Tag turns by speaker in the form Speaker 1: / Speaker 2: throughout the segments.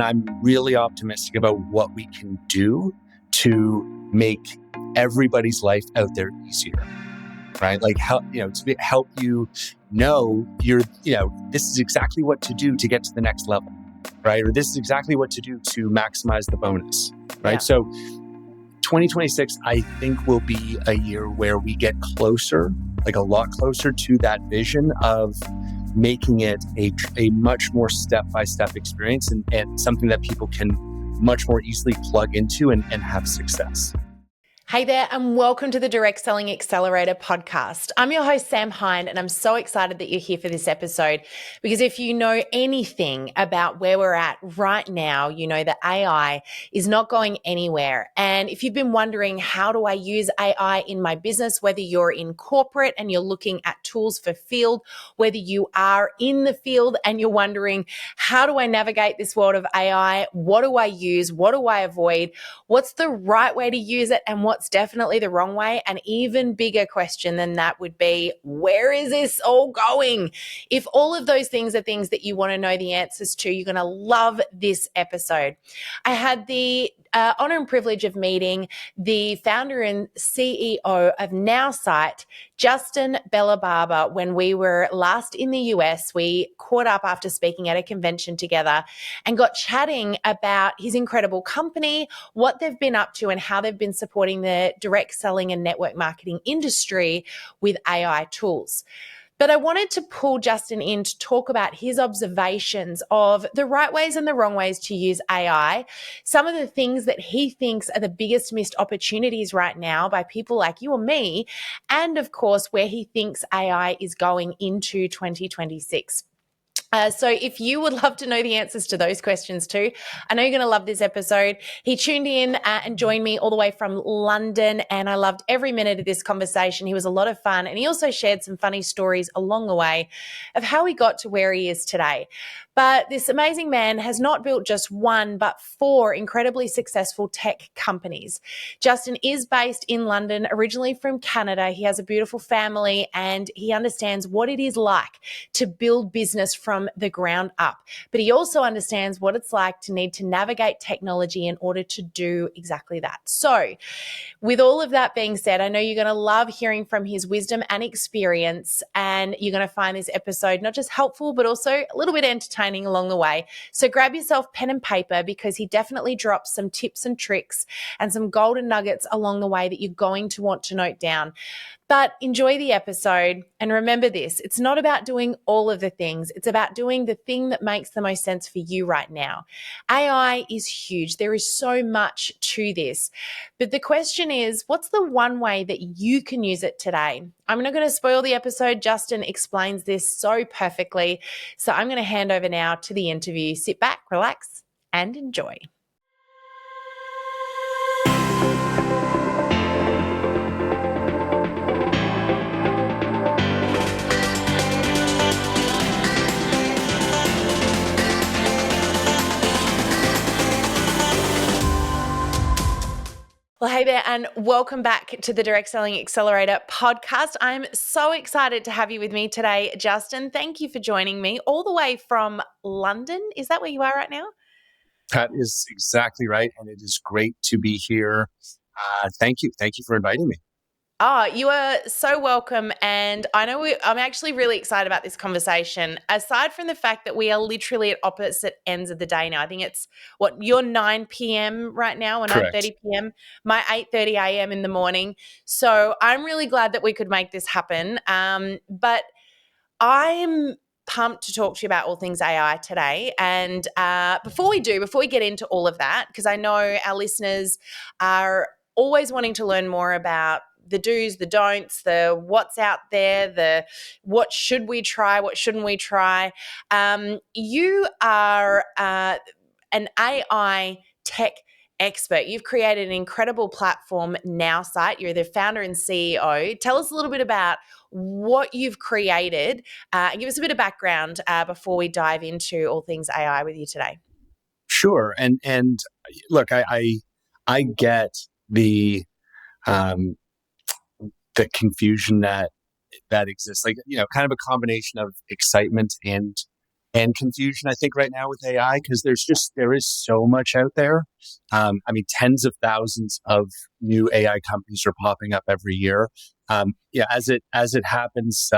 Speaker 1: I'm really optimistic about what we can do to make everybody's life out there easier, right? Like help you know this is exactly what to do to get to the next level, right? Or this is exactly what to do to maximize the bonus, right?
Speaker 2: Yeah.
Speaker 1: So 2026, I think, will be a year where we get closer, like a lot closer to that vision of making it a much more step-by-step experience and something that people can much more easily plug into and have success.
Speaker 2: Hey there, and welcome to the Direct Selling Accelerator Podcast. I'm your host, Sam Hind, and I'm so excited that you're here for this episode because if you know anything about where we're at right now, you know that AI is not going anywhere. And if you've been wondering, how do I use AI in my business, whether you're in corporate and you're looking at tools for field, whether you are in the field and you're wondering, how do I navigate this world of AI? What do I use? What do I avoid? What's the right way to use it and what's definitely the wrong way? An even bigger question than that would be, where is this all going? If all of those things are things that you want to know the answers to, you're going to love this episode. I had the honor and privilege of meeting the founder and CEO of Nowsite, Justin Belobaba, when we were last in the US. We caught up after speaking at a convention together and got chatting about his incredible company, what they've been up to and how they've been supporting the direct selling and network marketing industry with AI tools. But I wanted to pull Justin in to talk about his observations of the right ways and the wrong ways to use AI, some of the things that he thinks are the biggest missed opportunities right now by people like you or me, and of course, where he thinks AI is going into 2026. So if you would love to know the answers to those questions too, I know you're going to love this episode. He tuned in and joined me all the way from London, and I loved every minute of this conversation. He was a lot of fun, and he also shared some funny stories along the way of how he got to where he is today. But this amazing man has not built just one, but 4 incredibly successful tech companies. Justin is based in London, originally from Canada. He has a beautiful family, and he understands what it is like to build business from the ground up. But he also understands what it's like to need to navigate technology in order to do exactly that. So, with all of that being said, I know you're going to love hearing from his wisdom and experience, and you're going to find this episode not just helpful, but also a little bit entertaining along the way. So grab yourself pen and paper because he definitely drops some tips and tricks and some golden nuggets along the way that you're going to want to note down. But enjoy the episode, and remember this, it's not about doing all of the things. It's about doing the thing that makes the most sense for you right now. AI is huge. There is so much to this. But the question is, what's the one way that you can use it today? I'm not going to spoil the episode. Justin explains this so perfectly. So I'm going to hand over now to the interview. Sit back, relax, and enjoy. Well, hey there, and welcome back to the Direct Selling Accelerator Podcast. I'm so excited to have you with me today, Justin. Thank you for joining me all the way from London. Is that where you are right now?
Speaker 1: That is exactly right. And it is great to be here. Thank you. Thank you for inviting me.
Speaker 2: Oh, you are so welcome. And I know I'm actually really excited about this conversation. Aside from the fact that we are literally at opposite ends of the day now. I think it's you're 9 p.m. right now and
Speaker 1: Correct.
Speaker 2: 9:30 p.m. My 8:30 a.m. in the morning. So I'm really glad that we could make this happen. But I'm pumped to talk to you about all things AI today. And before we get into all of that, because I know our listeners are always wanting to learn more about the do's, the don'ts, the what's out there, the what should we try, what shouldn't we try. You are an AI tech expert. You've created an incredible platform, Nowsite. You're the founder and CEO. Tell us a little bit about what you've created. Give us a bit of background before we dive into all things AI with you today.
Speaker 1: Sure. And look, I get the confusion that exists, like, kind of a combination of excitement and and confusion, I think, right now with AI, because there is so much out there. Tens of thousands of new AI companies are popping up every year. As it happens,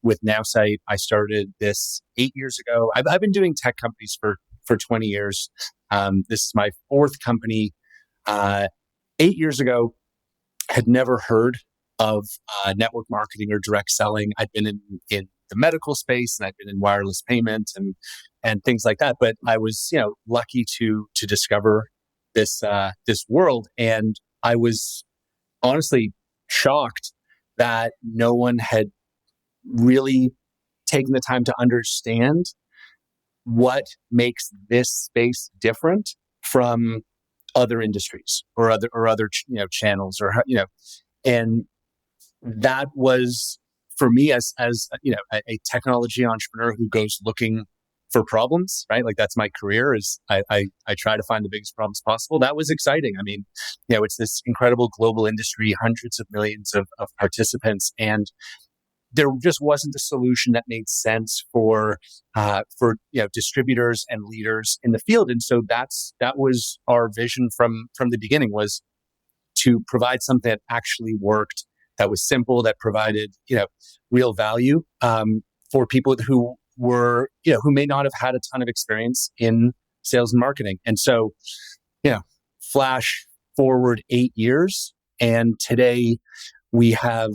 Speaker 1: with Nowsite, I started this 8 years ago. I've been doing tech companies for 20 years. This is my fourth company. 8 years ago, had never heard of network marketing or direct selling. I'd been in the medical space, and I'd been in wireless payment and things like that. But I was, lucky to discover this world, and I was honestly shocked that no one had really taken the time to understand what makes this space different from other industries or other channels, or and that was for me, as a technology entrepreneur who goes looking for problems, right? Like, that's my career, is I try to find the biggest problems possible. That was exciting. I mean, it's this incredible global industry, hundreds of millions of participants, and there just wasn't a solution that made sense for distributors and leaders in the field. And so that was our vision from the beginning, was to provide something that actually worked, that was simple, that provided real value for people who were who may not have had a ton of experience in sales and marketing. And so flash forward 8 years, and today we have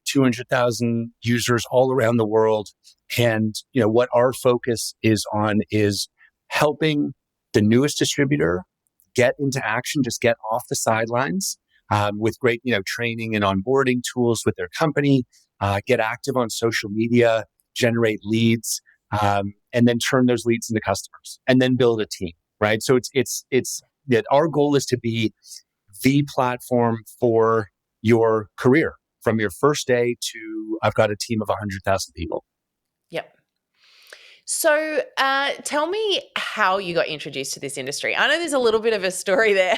Speaker 1: 200,000 users all around the world. And what our focus is on is helping the newest distributor get into action, just get off the sidelines, with great training and onboarding tools with their company, get active on social media, generate leads, and then turn those leads into customers, and then build a team. Right. So it's that our goal is to be the platform for your career, from your first day to I've got a team of 100,000 people.
Speaker 2: Yep. So tell me how you got introduced to this industry. I know there's a little bit of a story there,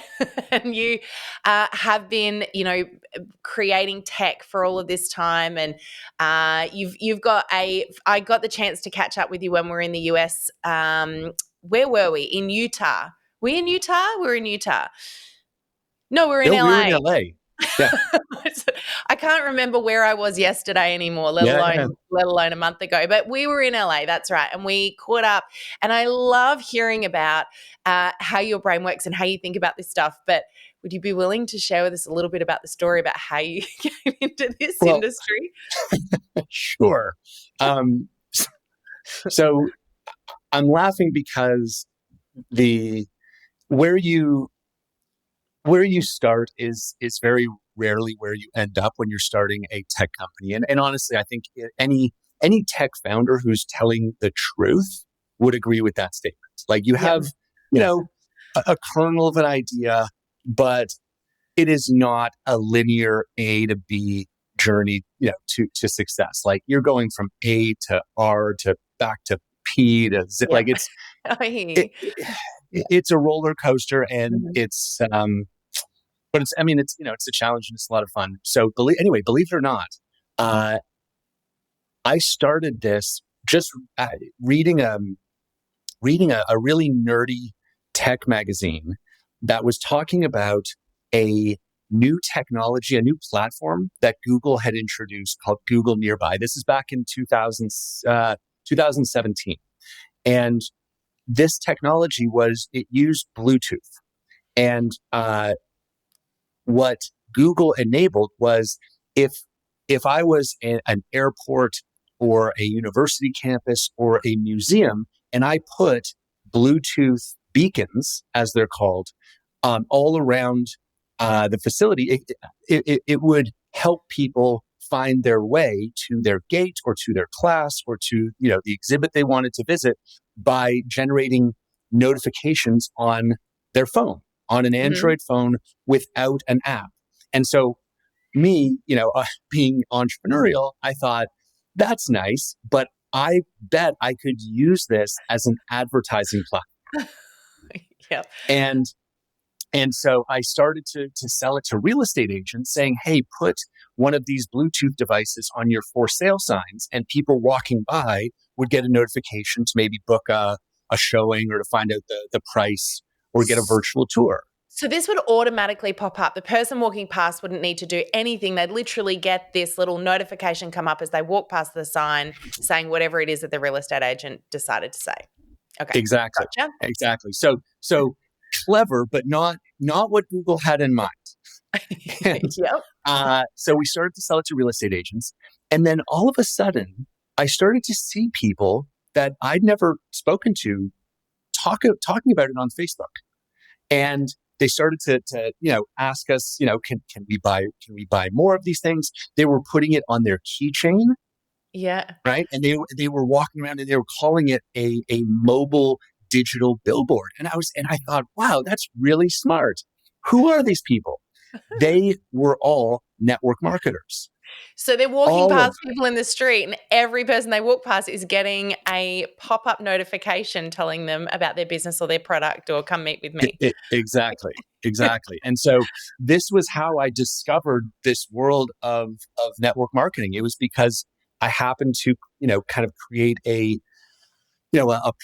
Speaker 2: and you have been, creating tech for all of this time, and you've got I got the chance to catch up with you when we were in the US. Where were we? In Utah. Were we in Utah? We were in Utah. No, we're in LA.
Speaker 1: We were in LA. Yeah.
Speaker 2: I can't remember where I was yesterday anymore, let alone a month ago. But we were in LA, that's right, and we caught up. And I love hearing about how your brain works and how you think about this stuff. But would you be willing to share with us a little bit about the story about how you came into this industry?
Speaker 1: Sure. So I'm laughing because where you start is very rarely where you end up when you're starting a tech company. And honestly, I think any tech founder who's telling the truth would agree with that statement. Like, you have, a kernel of an idea, but it is not a linear A to B journey, to success. Like, you're going from A to R to back to P to Z. Like, it's a roller coaster, and it's but it's a challenge, and it's a lot of fun. So believe it or not, I started this just reading a really nerdy tech magazine that was talking about a new technology, a new platform that Google had introduced called Google Nearby. This is back in 2017. And this technology it used Bluetooth. And what Google enabled was, if I was in an airport or a university campus or a museum, and I put Bluetooth beacons, as they're called, all around the facility, it would help people find their way to their gate or to their class or to the exhibit they wanted to visit by generating notifications on their phone, on an Android phone, without an app. And so me, being entrepreneurial, I thought, that's nice, but I bet I could use this as an advertising platform.
Speaker 2: Yep.
Speaker 1: And so I started to sell it to real estate agents, saying, hey, put one of these Bluetooth devices on your for sale signs, and people walking by would get a notification to maybe book a showing or to find out the price or get a virtual tour.
Speaker 2: So this would automatically pop up. The person walking past wouldn't need to do anything. They'd literally get this little notification come up as they walk past the sign saying whatever it is that the real estate agent decided to say. Okay.
Speaker 1: Exactly.
Speaker 2: Gotcha.
Speaker 1: Exactly. So clever, but not what Google had in mind. And,
Speaker 2: Yep.
Speaker 1: so we started to sell it to real estate agents. And then all of a sudden, I started to see people that I'd never spoken to talking about it on Facebook. And they started to ask us, can we buy more of these things? They were putting it on their keychain.
Speaker 2: Yeah.
Speaker 1: Right. And they were walking around and they were calling it a mobile digital billboard. And I thought, wow, that's really smart. Who are these people? They were all network marketers.
Speaker 2: So they're walking past people in the street, and every person they walk past is getting a pop-up notification telling them about their business or their product or come meet with me.
Speaker 1: Exactly. And so this was how I discovered this world of network marketing. It was because I happened to, kind of create a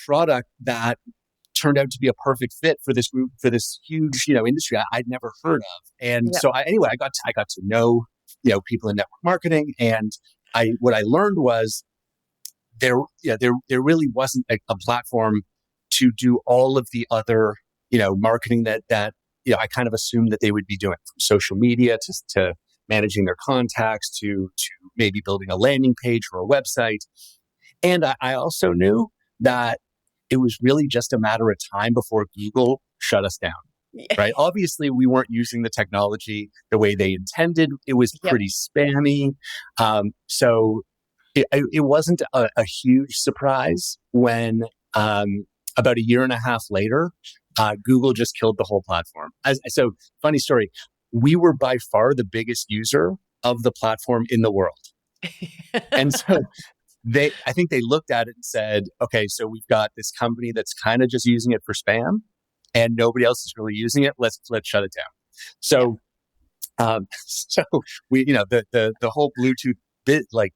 Speaker 1: product that turned out to be a perfect fit for this group, for this huge, industry I'd never heard of. And so I got to know, people in network marketing. And what I learned was there really wasn't a platform to do all of the other, marketing that I kind of assumed that they would be doing, from social media to managing their contacts to maybe building a landing page for a website. And I also knew that it was really just a matter of time before Google shut us down, right? Obviously, we weren't using the technology the way they intended. It was pretty spammy. So it wasn't a huge surprise when about a year and a half later, Google just killed the whole platform. So funny story, we were by far the biggest user of the platform in the world. And so I think they looked at it and said, okay, so we've got this company that's kind of just using it for spam and nobody else is really using it. Let's shut it down. So, so we, the whole Bluetooth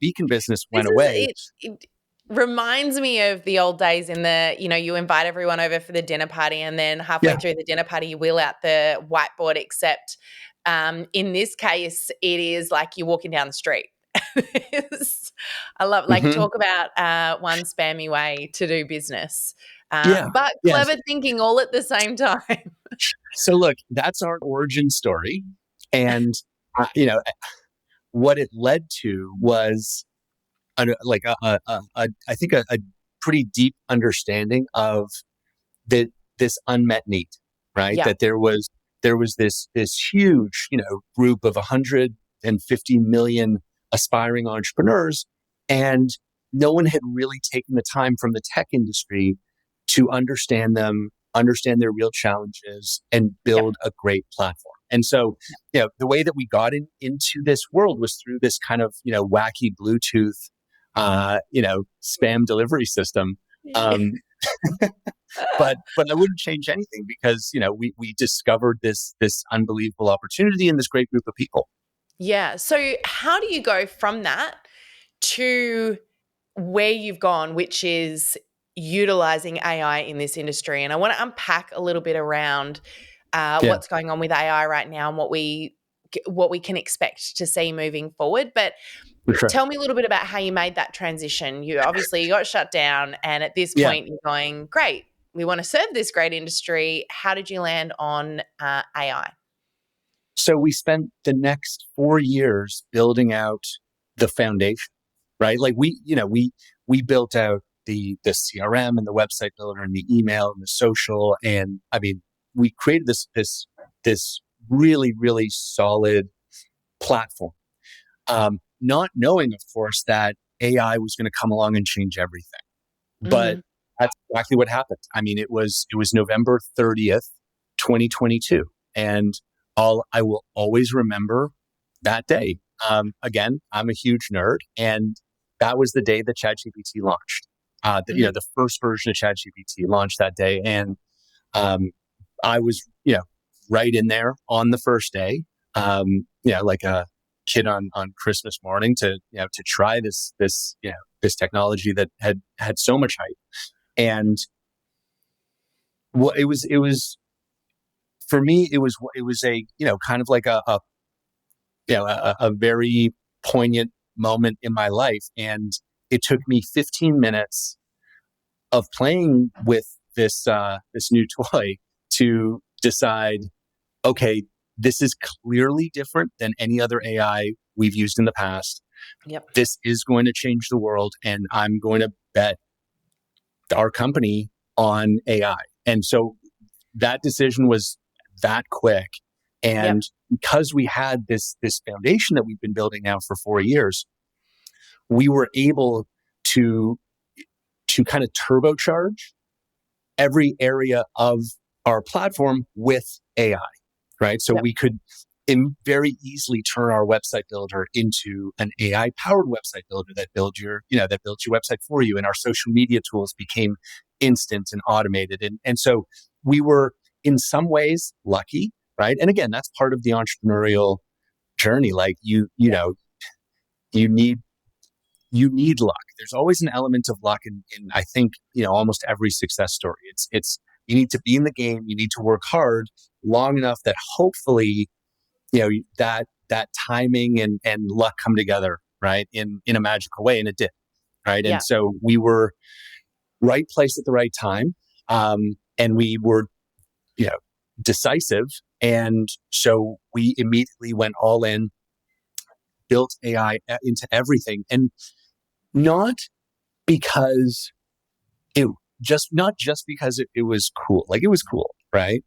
Speaker 1: beacon business went away.
Speaker 2: It reminds me of the old days in the, you invite everyone over for the dinner party and then halfway through the dinner party, you wheel out the whiteboard, except in this case, it is like you're walking down the street. I love talk about one spammy way to do business, but clever thinking all at the same time.
Speaker 1: So look, that's our origin story. And, what it led to was I think a pretty deep understanding of this unmet need, right?
Speaker 2: Yeah.
Speaker 1: That there was this huge, group of 150 million aspiring entrepreneurs, and no one had really taken the time from the tech industry to understand them, understand their real challenges, and build a great platform. And so, the way that we got into this world was through this kind of, wacky Bluetooth, spam delivery system. But I wouldn't change anything because, we discovered this unbelievable opportunity and this great group of people.
Speaker 2: Yeah. So how do you go from that to where you've gone, which is utilizing AI in this industry? And I want to unpack a little bit around what's going on with AI right now and what we can expect to see moving forward. But tell me a little bit about how you made that transition. You got shut down, and at this point you're going, great, we want to serve this great industry. How did you land on AI?
Speaker 1: So we spent the next 4 years building out the foundation, right? Like we built out the CRM and the website builder and the email and the social. And I mean, we created this really, really solid platform. Not knowing, of course, that AI was going to come along and change everything. But that's exactly what happened. I mean, it was November 30th, 2022. And I will always remember that day. Again, I'm a huge nerd, and that was the day that ChatGPT launched. The first version of ChatGPT launched that day, and I was, right in there on the first day. Like a kid on Christmas morning to try this technology that had so much hype. And it was for me, it was a kind of like a very poignant moment in my life. And it took me 15 minutes of playing with this new toy to decide, okay, this is clearly different than any other AI we've used in the past.
Speaker 2: Yep.
Speaker 1: This is going to change the world, and I'm going to bet our company on AI. And so that decision was that quick. And because we had this foundation that we've been building now for 4 years, we were able to kind of turbocharge every area of our platform with AI, right? So we could very easily turn our website builder into an AI powered website builder that builds your website for you. And our social media tools became instant and automated. And so we were in some ways lucky, right? And again, that's part of the entrepreneurial journey. Like you need luck. There's always an element of luck in I think, almost every success story. It's you need to be in the game. You need to work hard long enough that hopefully, that timing and luck come together, right? In a magical way. And it did, right?
Speaker 2: Yeah.
Speaker 1: And so we were right place at the right time. And we were, decisive. And so we immediately went all in, built AI into everything. And not because not just because it was cool. Like, it was cool, right?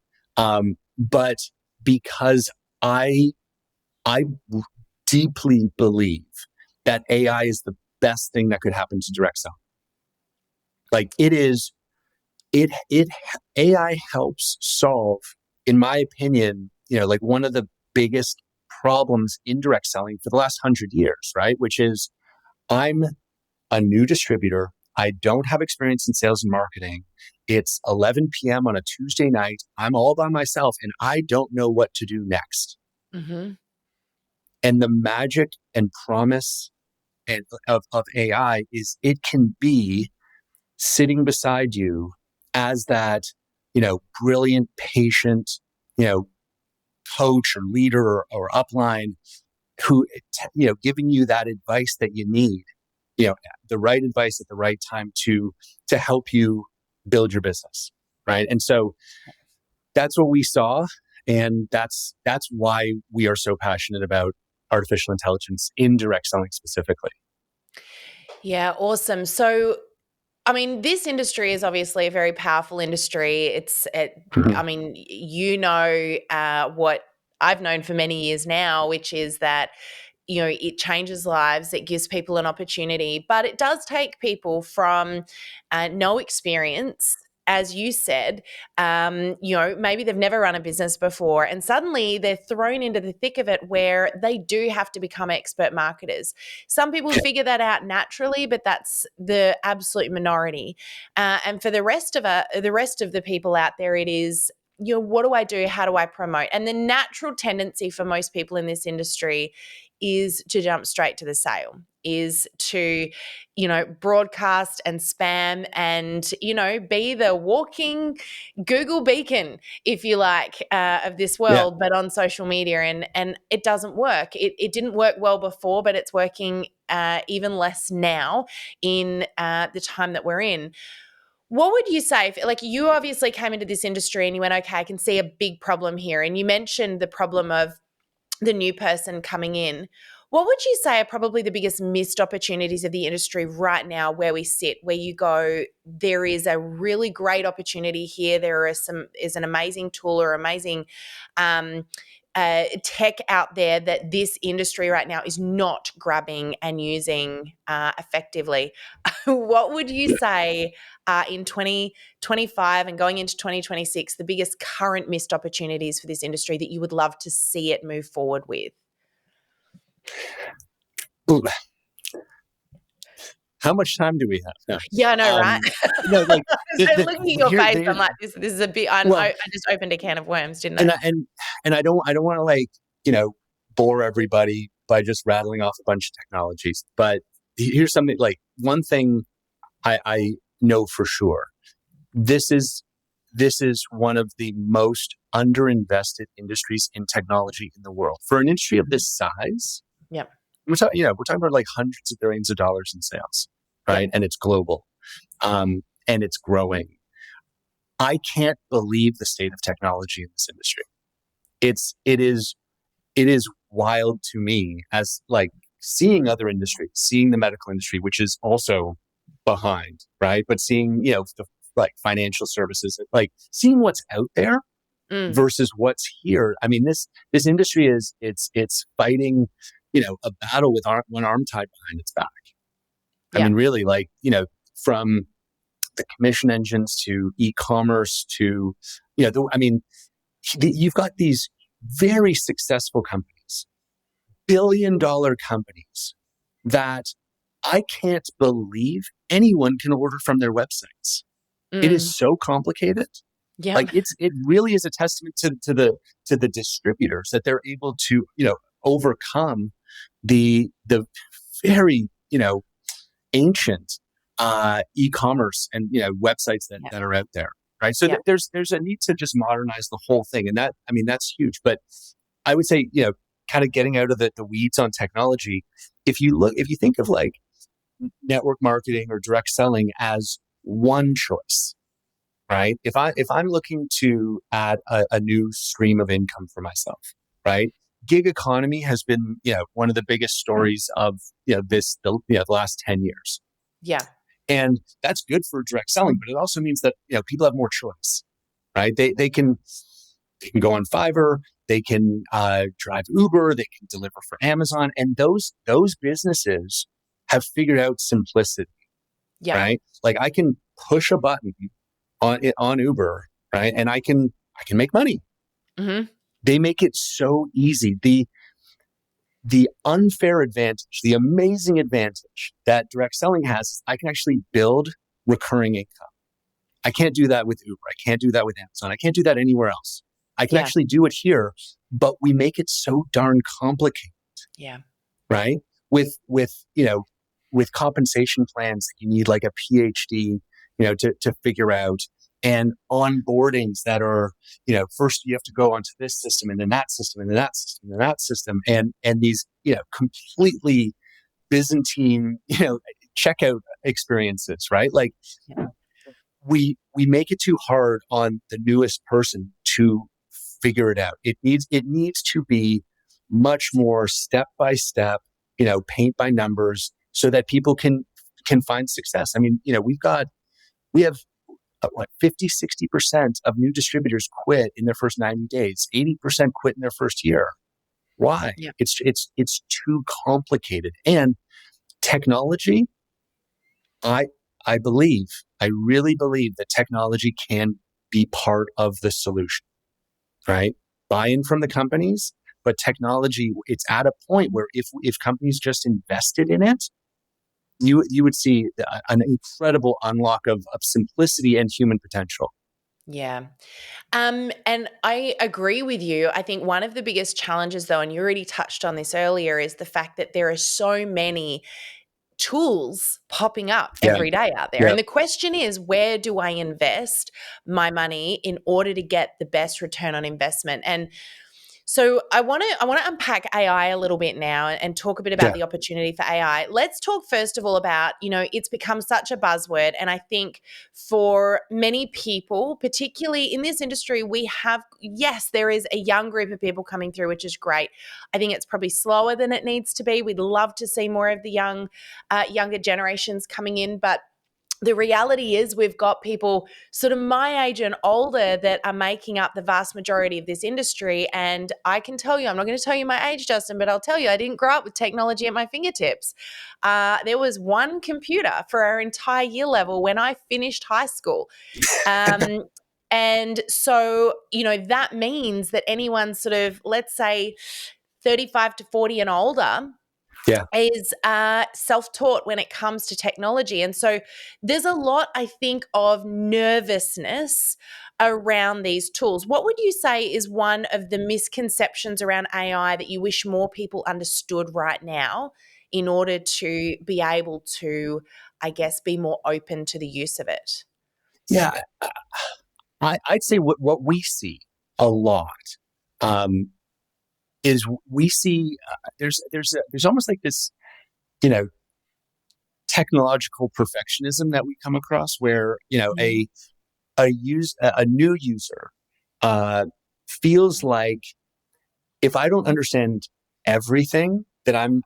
Speaker 1: But because I deeply believe that AI is the best thing that could happen to direct selling. Like, AI helps solve, in my opinion, like one of the biggest problems in direct selling for the last 100 years, right? Which is, I'm a new distributor. I don't have experience in sales and marketing. It's 11 p.m. on a Tuesday night. I'm all by myself and I don't know what to do next.
Speaker 2: Mm-hmm.
Speaker 1: And the magic and promise of AI is it can be sitting beside you as that, brilliant, patient, coach or leader or upline who, giving you that advice that you need, the right advice at the right time to help you build your business. Right. And so that's what we saw. And that's why we are so passionate about artificial intelligence in direct selling specifically.
Speaker 2: Yeah, awesome. So, I mean, this industry is obviously a very powerful industry. I mean, what I've known for many years now, which is that, it changes lives, it gives people an opportunity, but it does take people from no experience, as you said, maybe they've never run a business before and suddenly they're thrown into the thick of it where they do have to become expert marketers. Some people figure that out naturally, but that's the absolute minority. And for the rest of the people out there, it is, what do I do? How do I promote? And the natural tendency for most people in this industry is to jump straight to the sale, is to, broadcast and spam and, be the walking Google beacon, if you like, of this world, but on social media. And it doesn't work. It didn't work well before, but it's working even less now in the time that we're in. What would you say, like, you obviously came into this industry and you went, okay, I can see a big problem here. And you mentioned the problem of the new person coming in. What would you say are probably the biggest missed opportunities of the industry right now where we sit, where you go, there is a really great opportunity here, is an amazing tool or amazing tech out there that this industry right now is not grabbing and using effectively? What would you say in 2025 and going into 2026, the biggest current missed opportunities for this industry that you would love to see it move forward with?
Speaker 1: Ooh. How much time do we have? No.
Speaker 2: Yeah, I know, right?
Speaker 1: No, like
Speaker 2: looking at your face, I'm like, this is a bit. I just opened a can of worms, didn't I?
Speaker 1: And I don't want to bore everybody by just rattling off a bunch of technologies. But here's something, like, one thing I know for sure. This is one of the most underinvested industries in technology in the world. For an industry of this size,
Speaker 2: Yep.
Speaker 1: we're talking about like hundreds of billions of dollars in sales, right?
Speaker 2: Yep.
Speaker 1: And it's global, and it's growing. I can't believe the state of technology in this industry. It is wild to me, as like seeing other industries, seeing the medical industry, which is also behind, right? But seeing, like financial services, like seeing what's out there versus what's here. I mean, this industry it's fighting, a battle with one arm tied behind its back. I
Speaker 2: Yeah.
Speaker 1: mean, really, like, from the commission engines to e-commerce to, you've got these very successful companies, billion-dollar companies that I can't believe anyone can order from their websites. It is so complicated.
Speaker 2: Yeah.
Speaker 1: Like it really is a testament to the distributors that they're able to, overcome the very, ancient e-commerce and websites that are out there. Right. So there's a need to just modernize the whole thing. And that's huge. But I would say, kind of getting out of the weeds on technology, if you think of like network marketing or direct selling as one choice, right? If I'm looking to add a new stream of income for myself, right? Gig economy has been, one of the biggest stories of, the last 10 years.
Speaker 2: Yeah.
Speaker 1: And that's good for direct selling, but it also means that, people have more choice, right? They can go on Fiverr, they can drive Uber, they can deliver for Amazon, and those businesses have figured out simplicity, right? Like I can push a button on Uber, right, and I can make money.
Speaker 2: Mm-hmm.
Speaker 1: They make it so easy. The unfair advantage, the amazing advantage that direct selling has is I can actually build recurring income. I can't do that with Uber. I can't do that with Amazon. I can't do that anywhere else. I can actually do it here, but we make it so darn complicated.
Speaker 2: Yeah.
Speaker 1: Right? With compensation plans that you need like a PhD, to figure out, and onboardings that are, first you have to go onto this system and then that system and then that system and that system, and these, completely Byzantine, checkout experiences, right? Like we make it too hard on the newest person to figure it out. It needs to be much more step by step, paint by numbers, so that people can find success. I mean, we have like 50-60% of new distributors quit in their first 90 days. 80% quit in their first year. Why?
Speaker 2: Yeah.
Speaker 1: It's too complicated. And technology, I really believe that technology can be part of the solution, right? Buy-in from the companies, but technology, it's at a point where if companies just invested in it, you would see an incredible unlock of simplicity and human potential.
Speaker 2: Yeah. And I agree with you. I think one of the biggest challenges, though, and you already touched on this earlier, is the fact that there are so many tools popping up every day out there.
Speaker 1: Yeah.
Speaker 2: And the question is, where do I invest my money in order to get the best return on investment? And so I want to unpack AI a little bit now and talk a bit about the opportunity for AI. Let's talk first of all about, it's become such a buzzword. And I think for many people, particularly in this industry, we have, yes, there is a young group of people coming through, which is great. I think it's probably slower than it needs to be. We'd love to see more of the younger generations coming in, but the reality is we've got people sort of my age and older that are making up the vast majority of this industry. And I can tell you, I'm not going to tell you my age, Justin, but I'll tell you, I didn't grow up with technology at my fingertips. There was one computer for our entire year level when I finished high school. And so, that means that anyone sort of, let's say 35 to 40 and older,
Speaker 1: Yeah.
Speaker 2: is self-taught when it comes to technology. And so there's a lot, I think, of nervousness around these tools. What would you say is one of the misconceptions around AI that you wish more people understood right now in order to be able to, I guess, be more open to the use of it?
Speaker 1: Yeah. I'd say what we see a lot um, is we see there's almost like this, you know, technological perfectionism that we come across where, you know,
Speaker 2: Mhm.
Speaker 1: a new user uh, feels like if I don't understand everything, then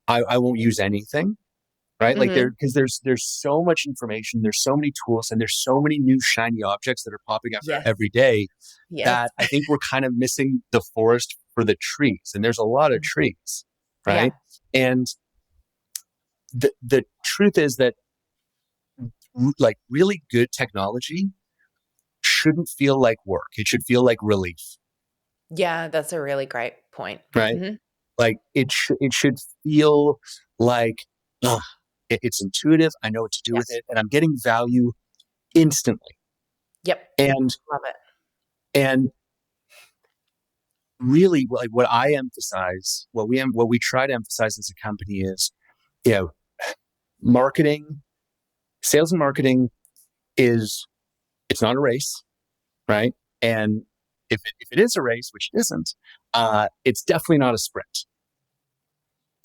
Speaker 1: I won't use anything, right? Like
Speaker 2: Mhm.
Speaker 1: because there's so much information, there's so many tools, and there's so many new shiny objects that are popping up
Speaker 2: Yes.
Speaker 1: every day
Speaker 2: Yes.
Speaker 1: that I think we're kind of missing the forest for the trees, and there's a lot of trees,
Speaker 2: Yeah.
Speaker 1: right? And the truth is that like really good technology shouldn't feel like work. It should feel like relief,
Speaker 2: Yeah, that's a really great point.
Speaker 1: right?
Speaker 2: Mhm.
Speaker 1: Like it should feel like ugh, it's intuitive. I know what to do with
Speaker 2: Yes.
Speaker 1: it, and I'm getting value instantly.
Speaker 2: Yep.
Speaker 1: And
Speaker 2: Love it.
Speaker 1: and really, like what we try to emphasize as a company is, you know, marketing, sales and marketing is it's not a race, right? And if it is a race, which it isn't, it's definitely not a sprint.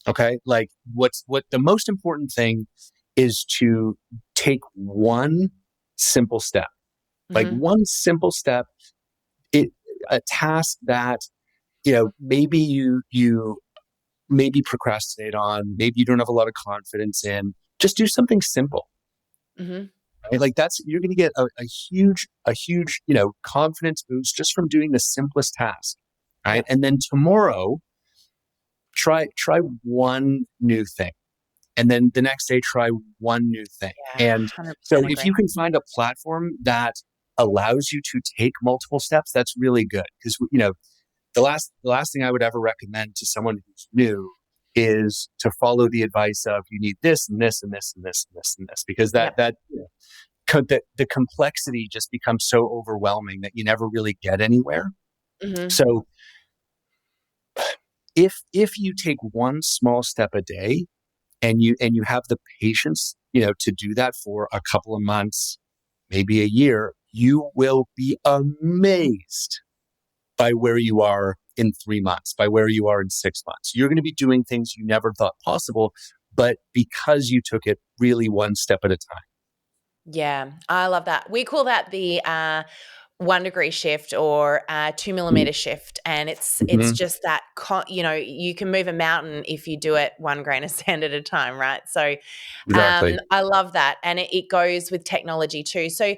Speaker 1: Okay. Like what the most important thing is to take one simple step, like
Speaker 2: Mhm.
Speaker 1: one simple step, it, a task that, you know, you maybe procrastinate on, maybe you don't have a lot of confidence in, just do something simple,
Speaker 2: Mhm.
Speaker 1: right? Like you're going to get a huge, you know, confidence boost just from doing the simplest task. Right.
Speaker 2: Yep.
Speaker 1: And then tomorrow, try one new thing. And then the next day, try one new thing.
Speaker 2: Yeah,
Speaker 1: And so
Speaker 2: 100%
Speaker 1: if
Speaker 2: agree.
Speaker 1: you can find a platform that allows you to take multiple steps, that's really good. Because, you know, the last thing I would ever recommend to someone who's new is to follow the advice of you need this and this and this and this and this and this, because
Speaker 2: Yep.
Speaker 1: the complexity just becomes so overwhelming that you never really get anywhere.
Speaker 2: Mhm.
Speaker 1: So if you take one small step a day and you have the patience, you know, to do that for a couple of months, maybe a year, you will be amazed by where you are in 3 months, by where you are in 6 months. You're going to be doing things you never thought possible, but because you took it really one step at a time.
Speaker 2: Yeah, I love that. We call that the 1 degree shift or 2 millimeter shift, and it's
Speaker 1: Mhm.
Speaker 2: just that you can move a mountain if you do it 1 grain of sand at a time, right? So
Speaker 1: Exactly.
Speaker 2: I love that, and it goes with technology too. So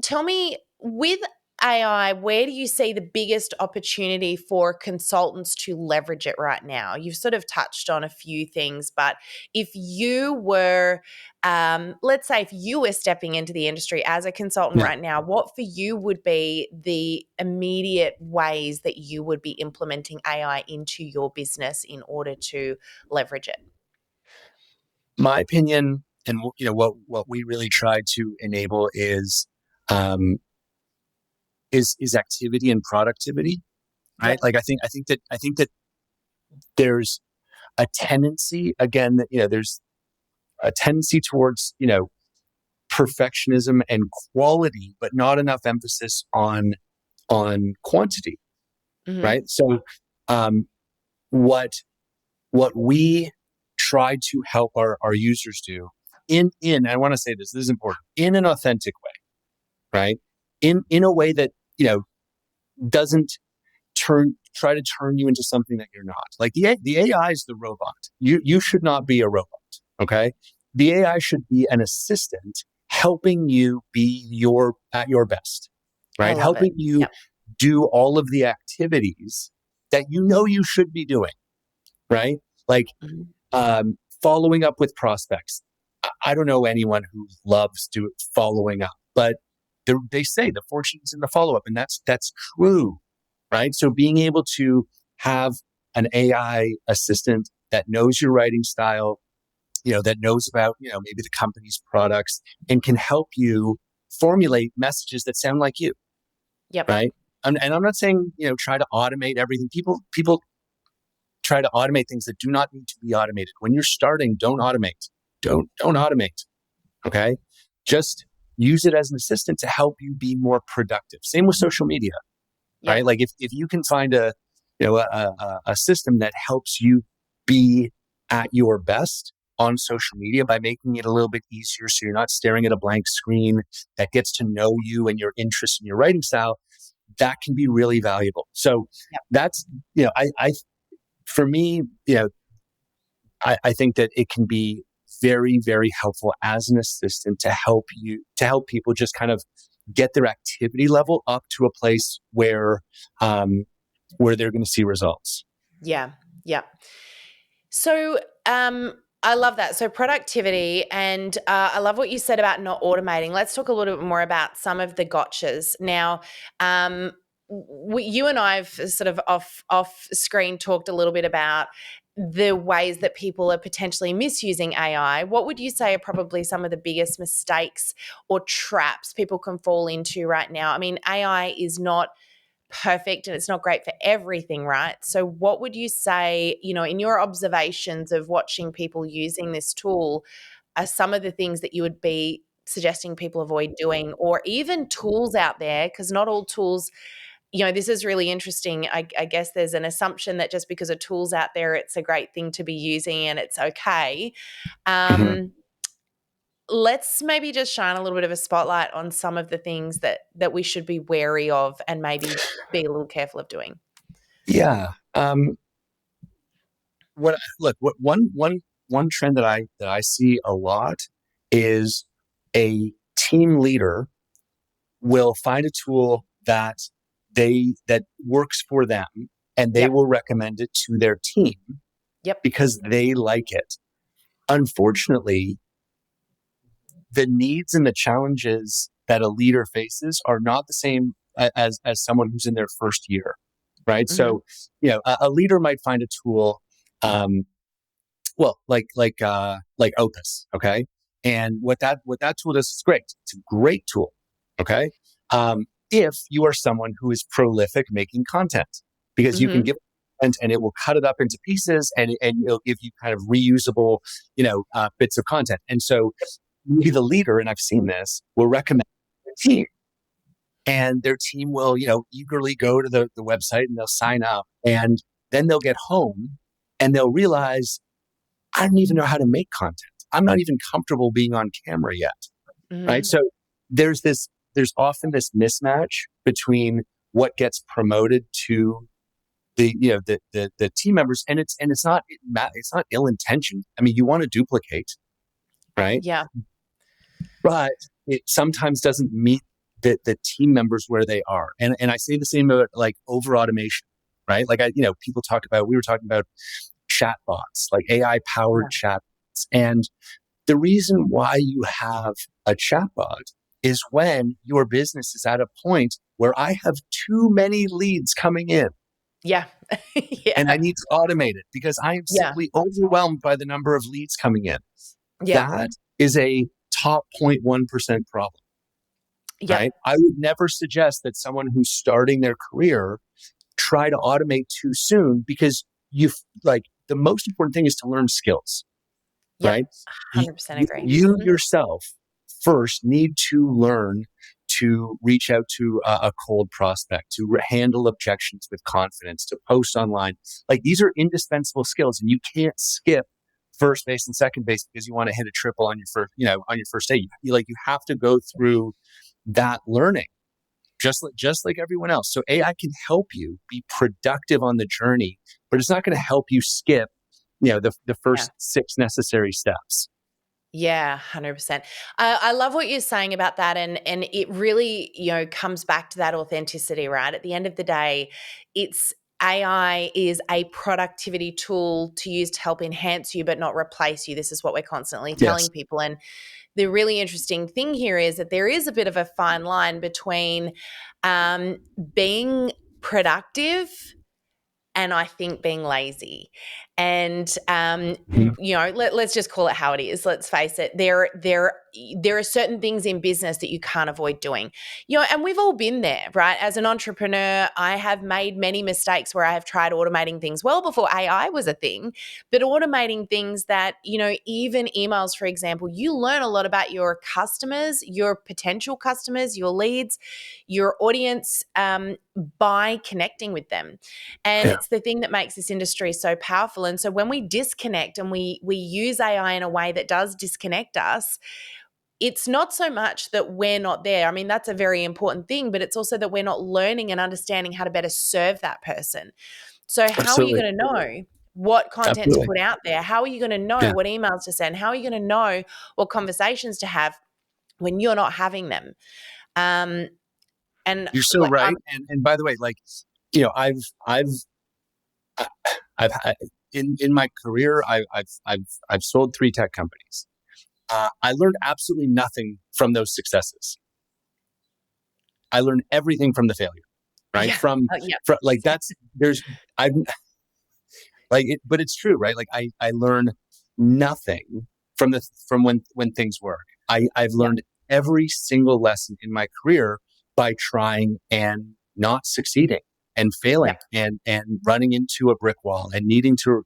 Speaker 2: tell me, with AI, where do you see the biggest opportunity for consultants to leverage it right now? You've sort of touched on a few things, but if you were, let's say, if you were stepping into the industry as a consultant
Speaker 1: Yeah.
Speaker 2: right now, what for you would be the immediate ways that you would be implementing AI into your business in order to leverage it?
Speaker 1: My opinion, and you know what we really try to enable um, is activity and productivity, right?
Speaker 2: Yep.
Speaker 1: Like I think that there's a tendency again that, you know, there's a tendency towards, you know, perfectionism and quality, but not enough emphasis on quantity,
Speaker 2: Hmm.
Speaker 1: right? So um, what what we try to help our users do in I want to say this is important, in an authentic way, right? In a way that, you know, doesn't try to turn you into something that you're not. Like the AI is the robot. You should not be a robot. Okay. The AI should be an assistant helping you be at your best,
Speaker 2: I
Speaker 1: right?
Speaker 2: love it.
Speaker 1: Helping you
Speaker 2: Yep.
Speaker 1: do all of the activities that you know you should be doing, right? Like
Speaker 2: Mhm.
Speaker 1: following up with prospects. I don't know anyone who loves following up, but they say the fortune is in the follow up, and that's true, right? So being able to have an AI assistant that knows your writing style, that knows about, maybe the company's products and can help you formulate messages that sound like you,
Speaker 2: Yep.
Speaker 1: right? And I'm not saying, try to automate everything. People try to automate things that do not need to be automated. When you're starting, don't automate. Don't automate. Okay. Just use it as an assistant to help you be more productive. Same with social media,
Speaker 2: Yep.
Speaker 1: right? Like if you can find a system that helps you be at your best on social media by making it a little bit easier so you're not staring at a blank screen, that gets to know you and your interests and your writing style, that can be really valuable. So
Speaker 2: Yep.
Speaker 1: that's, for me, I think that it can be very, very helpful as an assistant to help people just kind of get their activity level up to a place where they're going to see results.
Speaker 2: Yeah. Yeah. So, I love that. So productivity, and I love what you said about not automating. Let's talk a little bit more about some of the gotchas. Now, you and I have sort of off screen talked a little bit about the ways that people are potentially misusing AI. What would you say are probably some of the biggest mistakes or traps people can fall into right now? I mean, AI is not perfect and it's not great for everything, right? So what would you say, in your observations of watching people using this tool, are some of the things that you would be suggesting people avoid doing, or even tools out there? Because not all tools, this is really interesting. I guess there's an assumption that just because a tool's out there, it's a great thing to be using and it's okay.
Speaker 1: Mhm.
Speaker 2: Let's maybe just shine a little bit of a spotlight on some of the things that we should be wary of and maybe be a little careful of doing.
Speaker 1: Yeah. One trend that I see a lot is a team leader will find a tool that works for them, and they
Speaker 2: Yep.
Speaker 1: will recommend it to their team
Speaker 2: Yep.
Speaker 1: because they like it. Unfortunately, the needs and the challenges that a leader faces are not the same as someone who's in their first year, right?
Speaker 2: Mm-hmm.
Speaker 1: So, a leader might find a tool, well, like Opus, okay? And what that tool does is great. It's a great tool, okay? If you are someone who is prolific making content, because you can
Speaker 2: Mm-hmm.
Speaker 1: give content and it will cut it up into pieces, and it'll give you kind of reusable, bits of content. And so maybe the leader, and I've seen this, will recommend a team, and their team will, eagerly go to the website and they'll sign up, and then they'll get home and they'll realize, I don't even know how to make content. I'm not even comfortable being on camera yet. Right.
Speaker 2: Mm-hmm.
Speaker 1: So there's often this mismatch between what gets promoted to the team members, and it's not ill intentioned. I mean, you want to duplicate, right?
Speaker 2: Yeah.
Speaker 1: But it sometimes doesn't meet the team members where they are. And I say the same about like over automation, right? Like we were talking about chatbots, like AI powered
Speaker 2: Yeah.
Speaker 1: chatbots. And the reason why you have a chatbot is when your business is at a point where I have too many leads coming in
Speaker 2: Yeah.
Speaker 1: and I
Speaker 2: Yeah.
Speaker 1: need to automate it because I am
Speaker 2: Yeah.
Speaker 1: simply overwhelmed by the number of leads coming in.
Speaker 2: Yeah.
Speaker 1: That is a top 0.1% problem,
Speaker 2: Yep.
Speaker 1: right? I would never suggest that someone who's starting their career try to automate too soon, because the most important thing is to learn skills,
Speaker 2: Yep.
Speaker 1: right? You,
Speaker 2: 100% agree.
Speaker 1: you
Speaker 2: Mhm.
Speaker 1: yourself first need to learn to reach out to a cold prospect, to handle objections with confidence, to post online. Like, these are indispensable skills, and you can't skip first base and second base because you want to hit a triple on your first day. You have to go through that learning just like everyone else. So AI can help you be productive on the journey, but it's not going to help you skip, the
Speaker 2: Yeah.
Speaker 1: first 6 necessary steps.
Speaker 2: Yeah, 100%. I love what you're saying about that, and it really, comes back to that authenticity, right? At the end of the day, it's AI is a productivity tool to use to help enhance you but not replace you. This is what we're constantly
Speaker 1: Yes.
Speaker 2: telling people. And the really interesting thing here is that there is a bit of a fine line between being productive and I think being lazy. And
Speaker 1: Mhm.
Speaker 2: let's just call it how it is. Let's face it. There are certain things in business that you can't avoid doing. And we've all been there, right? As an entrepreneur, I have made many mistakes where I have tried automating things well before AI was a thing, but automating things that, even emails, for example, you learn a lot about your customers, your potential customers, your leads, your audience, by connecting with them. And
Speaker 1: Yeah,
Speaker 2: it's the thing that makes this industry so powerful. And so when we disconnect and we use AI in a way that does disconnect us, it's not so much that we're not there. I mean, that's a very important thing, but it's also that we're not learning and understanding how to better serve that person. So how are you
Speaker 1: absolutely.
Speaker 2: going to know what content to
Speaker 1: Absolutely.
Speaker 2: put out there? How are you going to know
Speaker 1: Yeah.
Speaker 2: what emails to send? How are you going to know what conversations to have when you're not having them? Um, and
Speaker 1: You're so
Speaker 2: like,
Speaker 1: right. And by the way, like, I've had in my career, I've sold 3 tech companies. I learned absolutely nothing from those successes. I learned everything from the failure, right?
Speaker 2: yeah, yeah,
Speaker 1: From like I like it, but it's true, right? Like I learn nothing from when things work. I've
Speaker 2: yeah,
Speaker 1: learned every single lesson in my career by trying and not succeeding and failing
Speaker 2: yeah,
Speaker 1: and running into a brick wall and needing to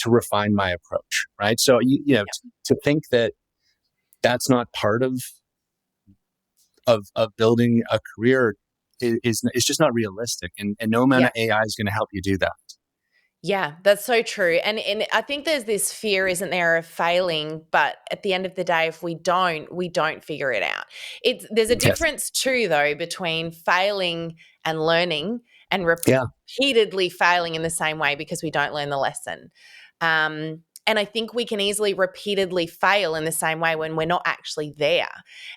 Speaker 1: refine my approach, right? So to think that that's not part of building a career is just not realistic, and no amount
Speaker 2: yeah.
Speaker 1: of AI is going to help you do that.
Speaker 2: Yeah, that's so true. And I think there's this fear, isn't there, of failing, but at the end of the day, if we don't figure it out. There's a
Speaker 1: Yes.
Speaker 2: difference too, though, between failing and learning and
Speaker 1: Yeah.
Speaker 2: repeatedly failing in the same way because we don't learn the lesson. And I think we can easily repeatedly fail in the same way when we're not actually there.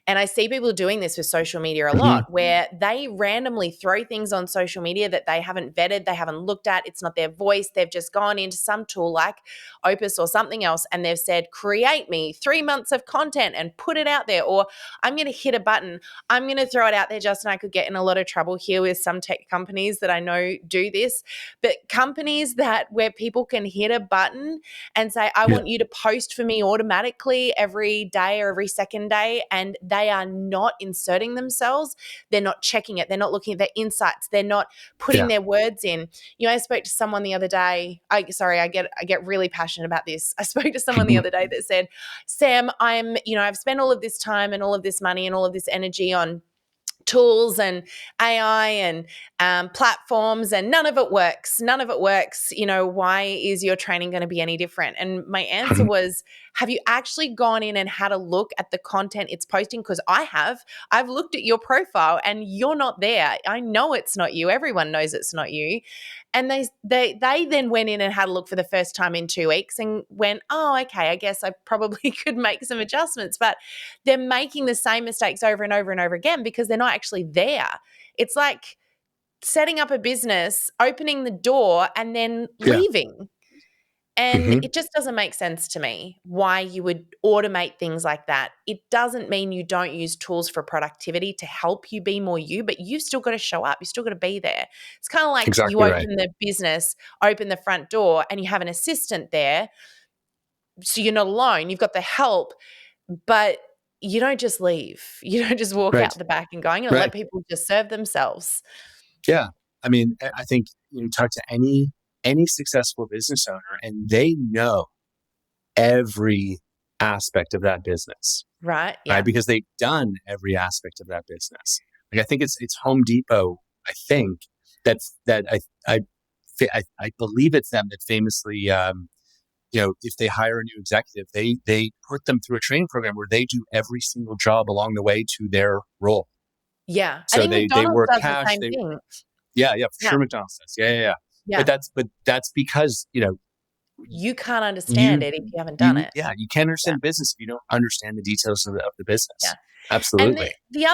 Speaker 2: And I see people doing this with social media a
Speaker 1: Hmm.
Speaker 2: lot, where they randomly throw things on social media that they haven't vetted, they haven't looked at, it's not their voice. They've just gone into some tool like Opus or something else and they've said, create me 3 months of content and put it out there. Or I'm going to hit a button. I'm going to throw it out there. Justin, I could get in a lot of trouble here with some tech companies that I know do this, but companies that where people can hit a button and say, I
Speaker 1: Yeah.
Speaker 2: want you to post for me automatically every day or every second day. And they are not inserting themselves. They're not checking it. They're not looking at their insights. They're not putting
Speaker 1: Yeah.
Speaker 2: their words in. I spoke to someone the other day. I get really passionate about this. I spoke to someone the
Speaker 1: Mhm.
Speaker 2: other day that said, Sam, I've spent all of this time and all of this money and all of this energy on tools and AI and platforms, and none of it works. None of it works. Why is your training going to be any different? And my answer
Speaker 1: Mhm.
Speaker 2: was, have you actually gone in and had a look at the content it's posting? Because I have. I've looked at your profile and you're not there. I know it's not you. Everyone knows it's not you. And they then went in and had a look for the first time in 2 weeks and went, oh, okay, I guess I probably could make some adjustments. But they're making the same mistakes over and over and over again because they're not actually there. It's like setting up a business, opening the door, and then
Speaker 1: Yeah.
Speaker 2: leaving. And
Speaker 1: Mhm.
Speaker 2: it just doesn't make sense to me why you would automate things like that. It doesn't mean you don't use tools for productivity to help you be more you, but you've still got to show up. You still got to be there. It's kind of like you
Speaker 1: Exactly right.
Speaker 2: open the business, open the front door, and you have an assistant there. So you're not alone. You've got the help, but you don't just leave. You don't just walk
Speaker 1: Right.
Speaker 2: out the back and go, I'm going to let
Speaker 1: Right.
Speaker 2: people just serve themselves.
Speaker 1: Yeah. I mean, I think you talk to any successful business owner, and they know every aspect of that business,
Speaker 2: Right?
Speaker 1: right?
Speaker 2: Yeah.
Speaker 1: Because they've done every aspect of that business. Like I think it's Home Depot. I think that I believe it's them that famously, if they hire a new executive, they put them through a training program where they do every single job along the way to their role.
Speaker 2: Yeah. I
Speaker 1: So
Speaker 2: think
Speaker 1: they
Speaker 2: McDonald's
Speaker 1: work
Speaker 2: does the
Speaker 1: cash.
Speaker 2: same thing.
Speaker 1: Yeah, for
Speaker 2: Yeah.
Speaker 1: sure, McDonald's does. Yeah.
Speaker 2: Yeah.
Speaker 1: But that's because
Speaker 2: You can't understand
Speaker 1: you
Speaker 2: it if you haven't done it.
Speaker 1: you can't
Speaker 2: Yeah.
Speaker 1: understand business if you don't understand the details of the
Speaker 2: Yeah.
Speaker 1: business.
Speaker 2: And
Speaker 1: Absolutely.
Speaker 2: the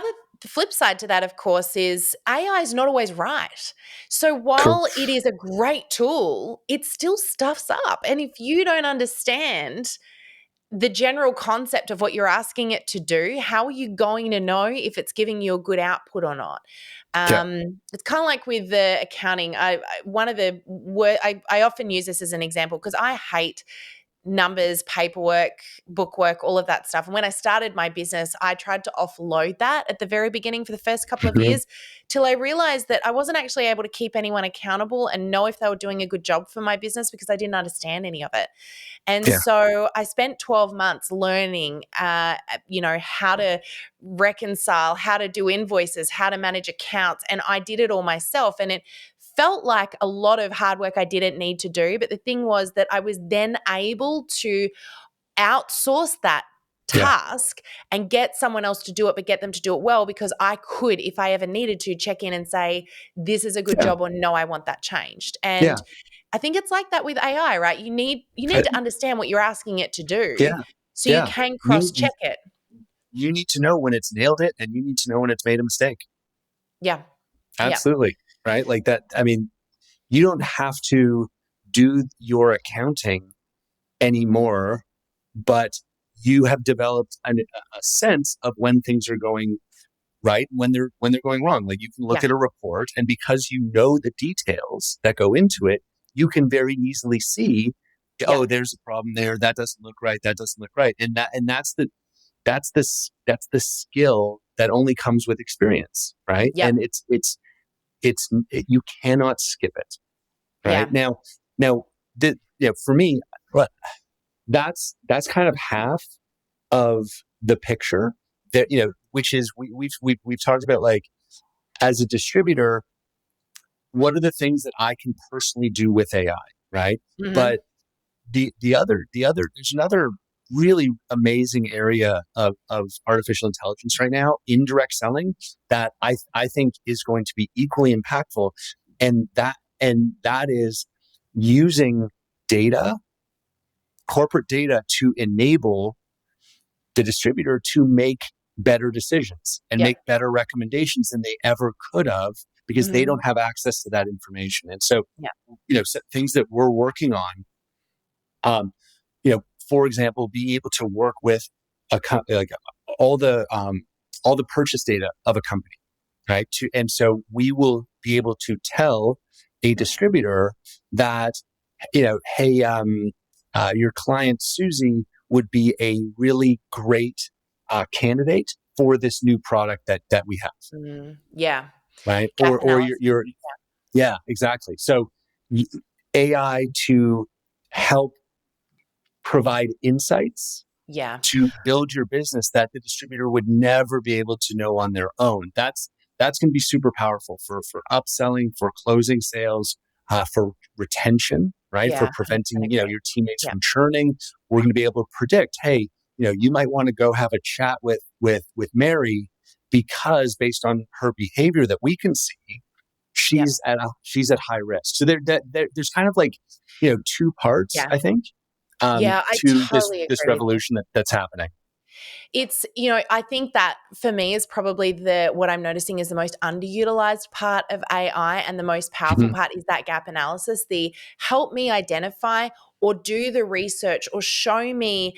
Speaker 2: flip side to that, of course, is AI is not always right. So
Speaker 1: Cool.
Speaker 2: while it is a great tool, it still stuffs up. And if you don't understand the general concept of what you're asking it to do, how are you going to know if it's giving you a good output or not?
Speaker 1: Yeah.
Speaker 2: It's kind of like with the accounting. I often use this as an example because I hate numbers, paperwork, bookwork, all of that stuff. And when I started my business, I tried to offload that at the very beginning for the first couple of
Speaker 1: Mhm.
Speaker 2: years till I realized that I wasn't actually able to keep anyone accountable and know if they were doing a good job for my business because I didn't understand any of it. And
Speaker 1: Yeah.
Speaker 2: so I spent 12 months learning, how to reconcile, how to do invoices, how to manage accounts. And I did it all myself. And it felt like a lot of hard work I didn't need to do. But the thing was that I was then able to outsource that
Speaker 1: Yeah.
Speaker 2: task and get someone else to do it, but get them to do it well because I could, if I ever needed to, check in and say, this is a good
Speaker 1: Yeah.
Speaker 2: job or no, I want that changed.
Speaker 1: Yeah.
Speaker 2: And I think it's like that with AI, right? You need
Speaker 1: I-
Speaker 2: to understand what you're asking it to do
Speaker 1: yeah.
Speaker 2: so you
Speaker 1: Yeah.
Speaker 2: can
Speaker 1: You, you
Speaker 2: cross-check it.
Speaker 1: you need to know when it's nailed it, and you need to know when it's made a mistake.
Speaker 2: Yeah. Yeah.
Speaker 1: Absolutely. Right. Like that. I mean, you don't have to do your accounting anymore, but you have developed a sense of when things are going right, when they're going wrong. Like you can look
Speaker 2: Yeah.
Speaker 1: at a report, and because you know the details that go into it, you can very easily see,
Speaker 2: Yeah.
Speaker 1: oh, there's a problem there. That doesn't look right. That doesn't look right. And that's the skill that only comes with experience, right?
Speaker 2: Yeah.
Speaker 1: And you cannot skip it, right?
Speaker 2: Yeah.
Speaker 1: Now, for me, well, that's kind of half of the picture that, which is we've talked about, like, as a distributor, what are the things that I can personally do with AI, right?
Speaker 2: Mm-hmm.
Speaker 1: But the other there's another really amazing area of artificial intelligence right now in direct selling that I think is going to be equally impactful, and that is using data, corporate data, to enable the distributor to make better decisions and
Speaker 2: Yeah.
Speaker 1: make better recommendations than they ever could have, because they
Speaker 2: Mm-hmm.
Speaker 1: don't have access to that information. And so,
Speaker 2: Yeah.
Speaker 1: things that we're working on, um, for example, being able to work with like all the purchase data of a company, right? And so we will be able to tell a distributor that, hey, your client Susie would be a really great candidate for this new product that we have,
Speaker 2: Mm-hmm. Yeah.
Speaker 1: right?
Speaker 2: Gap
Speaker 1: Or
Speaker 2: analysis.
Speaker 1: your yeah, exactly. So y- AI to help provide insights
Speaker 2: Yeah.
Speaker 1: to build your business that the distributor would never be able to know on their own. That's going to be super powerful for upselling, for closing sales, for retention, right? For
Speaker 2: Yeah. 100%
Speaker 1: preventing,
Speaker 2: agree.
Speaker 1: your teammates
Speaker 2: Yeah.
Speaker 1: from churning. We're going to be able to predict, hey, you might want to go have a chat with Mary, because based on her behavior that we can see,
Speaker 2: Yeah.
Speaker 1: she's at high risk. So there's kind of like, two parts,
Speaker 2: Yeah.
Speaker 1: I think,
Speaker 2: Yeah. I
Speaker 1: to
Speaker 2: totally
Speaker 1: this
Speaker 2: agree with you.
Speaker 1: revolution that's happening.
Speaker 2: It's, I think that for me is probably what I'm noticing is the most underutilized part of AI, and the most powerful
Speaker 1: Mhm.
Speaker 2: part is that gap analysis, the help me identify or do the research or show me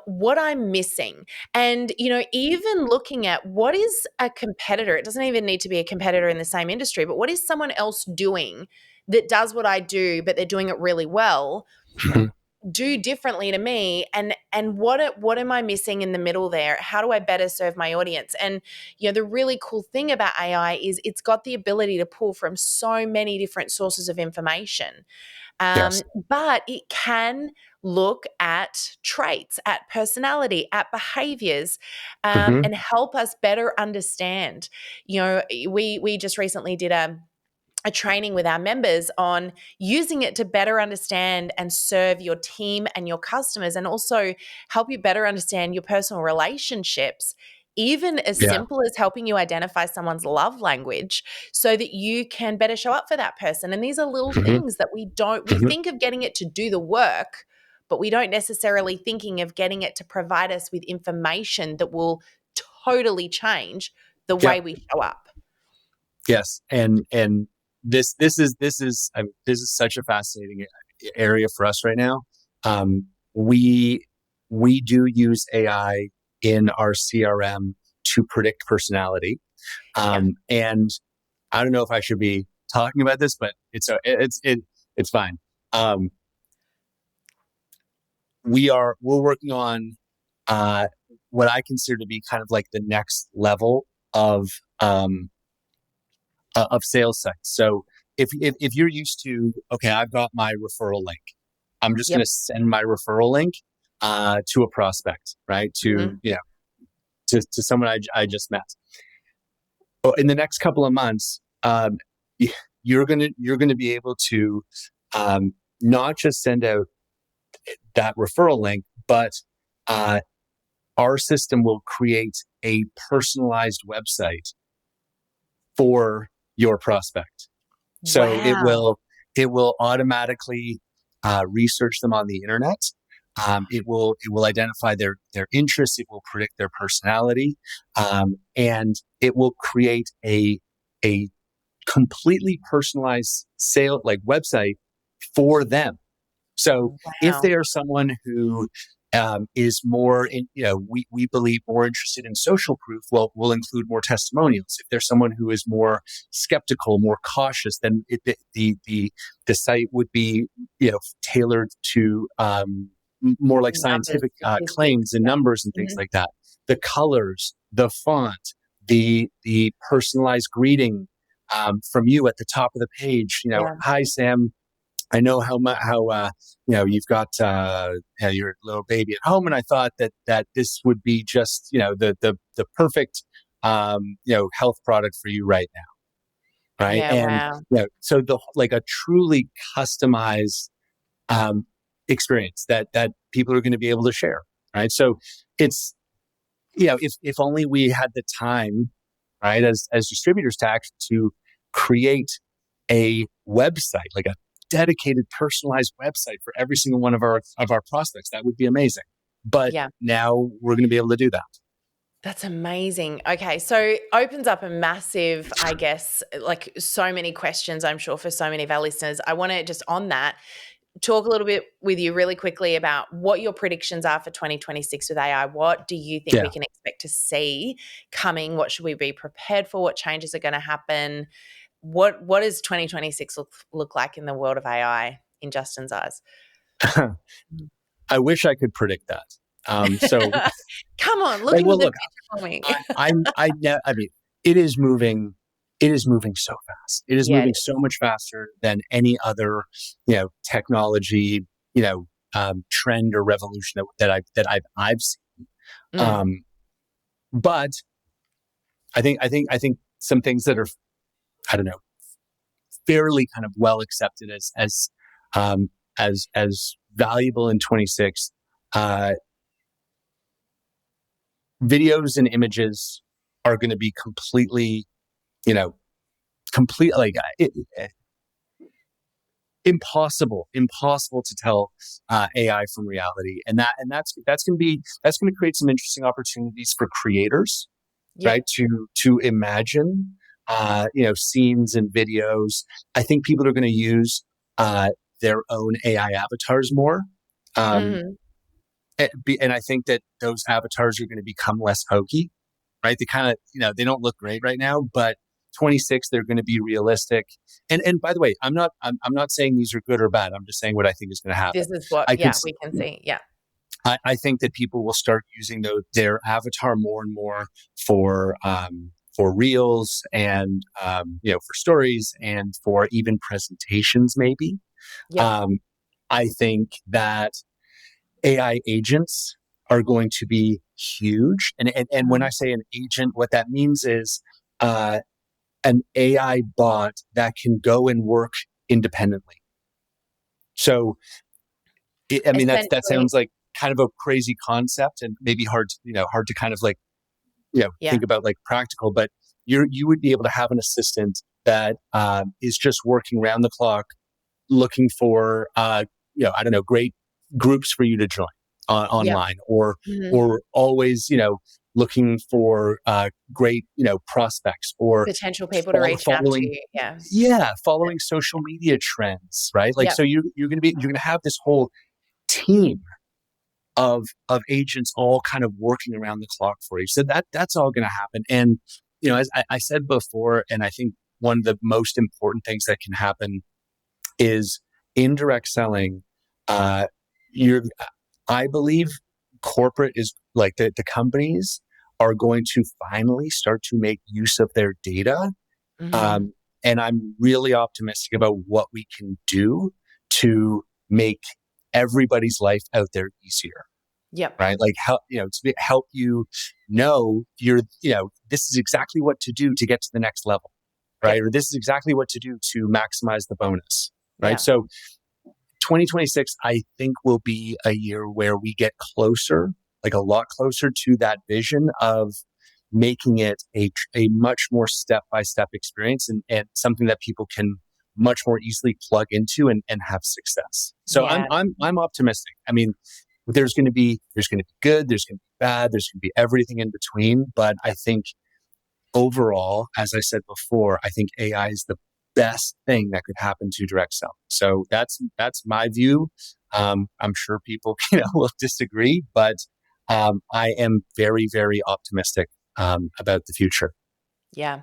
Speaker 2: what I'm missing. And, even looking at what is a competitor, it doesn't even need to be a competitor in the same industry, but what is someone else doing that does what I do, but they're doing it really well,
Speaker 1: Mhm.
Speaker 2: do differently to me, and what am I missing in the middle there? How do I better serve my audience? And the really cool thing about AI is it's got the ability to pull from so many different sources of information,
Speaker 1: Yes.
Speaker 2: but it can look at traits, at personality, at behaviors,
Speaker 1: Mhm.
Speaker 2: and help us better understand. We just recently did a training with our members on using it to better understand and serve your team and your customers, and also help you better understand your personal relationships, even as
Speaker 1: Yeah.
Speaker 2: simple as helping you identify someone's love language so that you can better show up for that person. And these are little
Speaker 1: Mhm.
Speaker 2: things that we
Speaker 1: Mhm.
Speaker 2: think of getting it to do the work, but we don't necessarily thinking of getting it to provide us with information that will totally change the way
Speaker 1: Yep.
Speaker 2: we show up.
Speaker 1: Yes. And this is such a fascinating area for us right now. We we do use AI in our CRM to predict personality. And I don't know if I should be talking about this, but it's fine. We're working on what I consider to be kind of like the next level of sales sites. So if you're used to, okay, I've got my referral link, I'm just going to send my referral link to a prospect, right? To to someone I just met. Well, in the next couple of months, you're gonna be able to not just send out that referral link, but our system will create a personalized website for your prospect. So
Speaker 2: Wow.
Speaker 1: it will automatically research them on the internet. It will identify their interests. It will predict their personality, and it will create a completely personalized sale like website for them. So if
Speaker 2: Wow.
Speaker 1: they are someone who is more, we believe more interested in social proof, well, we'll include more testimonials. If there's someone who is more skeptical, more cautious, then the site would be, tailored to more like
Speaker 2: Numbers,
Speaker 1: scientific
Speaker 2: statistics.
Speaker 1: claims and numbers and things like that. The colors, the font, the personalized greeting from you at the top of the page. Hi Sam, I know how you've got your little baby at home, and I thought that this would be just the perfect health product for you right now, right?
Speaker 2: Yeah.
Speaker 1: And
Speaker 2: Wow.
Speaker 1: so the like a truly customized experience that people are going to be able to share, right? So it's if only we had the time, right, as distributors to create a website, like a dedicated personalized website for every single one of our prospects, that would be amazing. But
Speaker 2: Yeah.
Speaker 1: now we're going to be able to do that.
Speaker 2: That's amazing. Okay. So opens up a massive, I guess, like so many questions, I'm sure, for so many of our listeners. I want to just on that talk a little bit with you really quickly about what your predictions are for 2026 with AI. What do you think we
Speaker 1: Yeah.
Speaker 2: can expect to see coming? What should we be prepared for? What changes are going to happen? What does 2026 look like in the world of AI in Justin's eyes?
Speaker 1: I wish I could predict that. So
Speaker 2: Come on, look
Speaker 1: like,
Speaker 2: into
Speaker 1: well,
Speaker 2: the
Speaker 1: look,
Speaker 2: future for me.
Speaker 1: I mean, it is moving. It is moving so fast. It is
Speaker 2: Yeah.
Speaker 1: moving so much faster than any other, technology, trend or revolution I've seen.
Speaker 2: Mm,
Speaker 1: Um, but I think some things that are, I don't know, fairly kind of well accepted um, as valuable in 26. Uh, Videos and images are going to be completely, you know, complete like impossible to tell AI from reality, and that's going to create some interesting opportunities for creators,
Speaker 2: yep.
Speaker 1: right? To imagine, scenes and videos. I think people are going to use their own AI avatars more. Um,
Speaker 2: Mhm.
Speaker 1: and I think that those avatars are going to become less hokey, right? They kind of, they don't look great right now, but 26, they're going to be realistic. And by the way, I'm not saying these are good or bad. I'm just saying what I think is going to happen.
Speaker 2: This is what,
Speaker 1: I could,
Speaker 2: yeah, we can see. Yeah.
Speaker 1: I think that people will start using their avatar more and more for reels and, for stories and for even presentations, maybe.
Speaker 2: Yep.
Speaker 1: Um, I think that AI agents are going to be huge. And when I
Speaker 2: Mhm.
Speaker 1: say an agent, what that means is uh, an AI bot that can go and work independently. So, I mean, that
Speaker 2: Essentially,
Speaker 1: sounds like kind of a crazy concept and maybe hard to kind of like,
Speaker 2: yeah.
Speaker 1: think about like practical, but you would be able to have an assistant that is just working round the clock looking for I don't know, great groups for you to join
Speaker 2: Yep.
Speaker 1: online, or
Speaker 2: Mhm.
Speaker 1: always looking for great prospects, or
Speaker 2: Potential people to reach out to
Speaker 1: following
Speaker 2: you. Yeah.
Speaker 1: following social media trends, right? Like,
Speaker 2: Yep.
Speaker 1: so you're going to have this whole team of agents all kind of working around the clock for you. So that's all going to happen. And as I said before, and I think one of the most important things that can happen is indirect selling. You're, I believe, corporate is like the companies are going to finally start to make use of their data.
Speaker 2: Mm-hmm.
Speaker 1: And I'm really optimistic about what we can do to make everybody's life out there easier.
Speaker 2: Yep.
Speaker 1: Right. Like help you this is exactly what to do to get to the next level. Right.
Speaker 2: Yep.
Speaker 1: Or this is exactly what to do to maximize the bonus. Right.
Speaker 2: Yeah.
Speaker 1: So 2026, I think, will be a year where we get closer, like a lot closer to that vision of making it a much more step-by-step experience and something that people can much more easily plug into and have success. So
Speaker 2: Yeah.
Speaker 1: I'm optimistic. I mean, there's going to be good, there's going to be bad, there's going to be everything in between. But I think overall, as I said before, I think AI is the best thing that could happen to direct selling. So that's my view. I'm sure people will disagree, but I am very, very optimistic about the future.
Speaker 2: Yeah.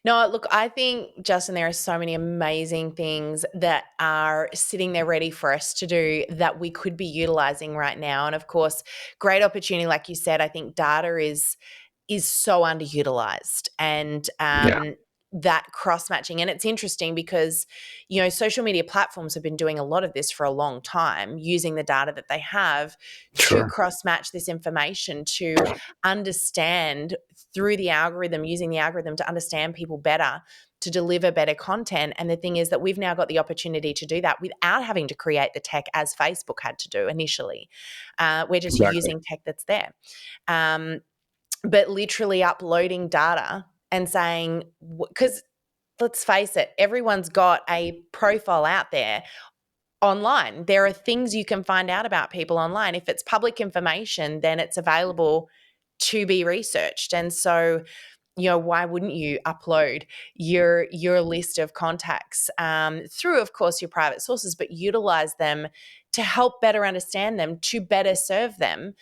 Speaker 2: No, look, I think, Justin, there are so many amazing things that are sitting there ready for us to do that we could be utilizing right now. And of course, great opportunity, like you said. I think data is so underutilized, and that cross-matching. And it's interesting because, social media platforms have been doing a lot of this for a long time, using the data that they have to cross-match this information, to understand through the algorithm, using the algorithm to understand people better, to deliver better content. And the thing is that we've now got the opportunity to do that without having to create the tech as Facebook had to do initially. We're just using tech that's there. But literally uploading data and saying, because let's face it, everyone's got a profile out there online. There are things you can find out about people online. If it's public information, then it's available to be researched. And so, why wouldn't you upload your list of contacts through, of course, your private sources, but utilize them to help better understand them, to better serve them.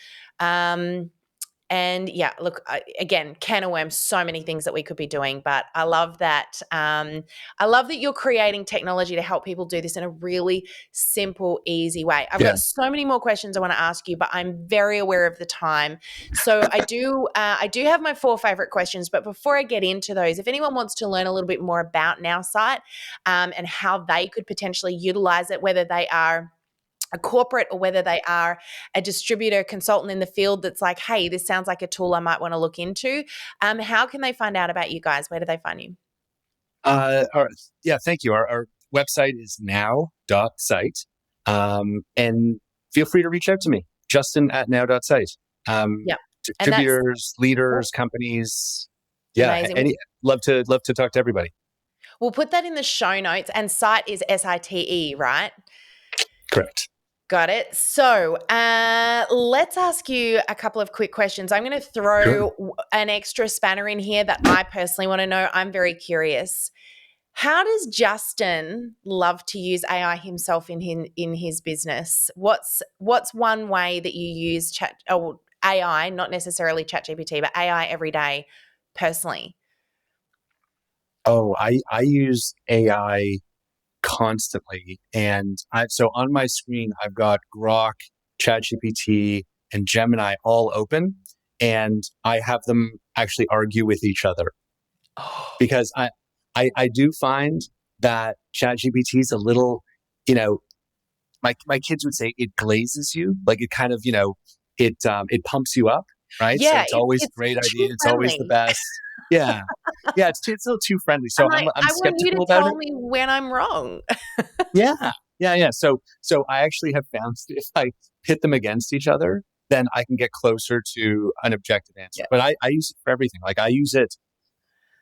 Speaker 2: And yeah, look, again, can of worms, so many things that we could be doing, but I love that. I love that you're creating technology to help people do this in a really simple, easy way. I've got so many more questions I want to ask you, but I'm very aware of the time. So I do have my 4 favorite questions, but before I get into those, if anyone wants to learn a little bit more about Nowsite and how they could potentially utilize it, whether they are a corporate or whether they are a distributor consultant in the field that's like, hey, this sounds like a tool I might want to look into. How can they find out about you guys? Where do they find you?
Speaker 1: Thank you. Our website is now.site. And feel free to reach out to me, Justin at now.site. Distributors, leaders, companies. Yeah. Love to talk to everybody.
Speaker 2: We'll put that in the show notes, and site is SITE, right?
Speaker 1: Correct.
Speaker 2: Got it. So let's ask you a couple of quick questions. I'm going to throw an extra spanner in here that I personally want to know. I'm very curious. How does Justin love to use AI himself in his business? What's one way that you use AI, not necessarily ChatGPT, but AI every day personally?
Speaker 1: Oh, I use AI constantly. And so on my screen, I've got Grok, ChatGPT, and Gemini all open. And I have them actually argue with each other. Because I do find that ChatGPT is a little, my kids would say it glazes you. Like it kind of, it pumps you up, right?
Speaker 2: Yeah,
Speaker 1: so it's always a great idea. It's always the best. Yeah. Yeah, it's a little too friendly. So I'm skeptical about it.
Speaker 2: I want you to tell me when I'm wrong.
Speaker 1: Yeah. So I actually have found that if I pit them against each other, then I can get closer to an objective answer. But I use it for everything. Like I use it.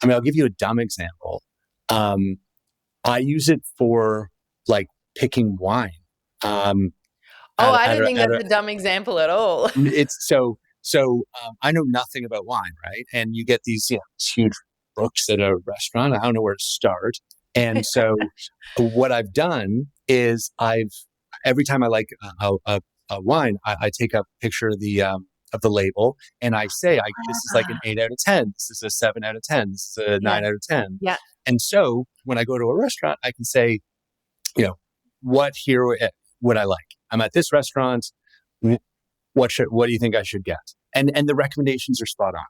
Speaker 1: I mean, I'll give you a dumb example. I use it for like picking wine.
Speaker 2: I don't think that's a dumb example at all.
Speaker 1: It's so I know nothing about wine, right? And you get these huge books at a restaurant. I don't know where to start. And so what I've done is every time I like wine, I take a picture of the label and I say, this is like an 8 out of 10. This is a 7 out of 10. This is a 9 out of 10.
Speaker 2: Yeah.
Speaker 1: And so when I go to a restaurant, I can say, what here would I like? I'm at this restaurant. What do you think I should get? And the recommendations are spot on.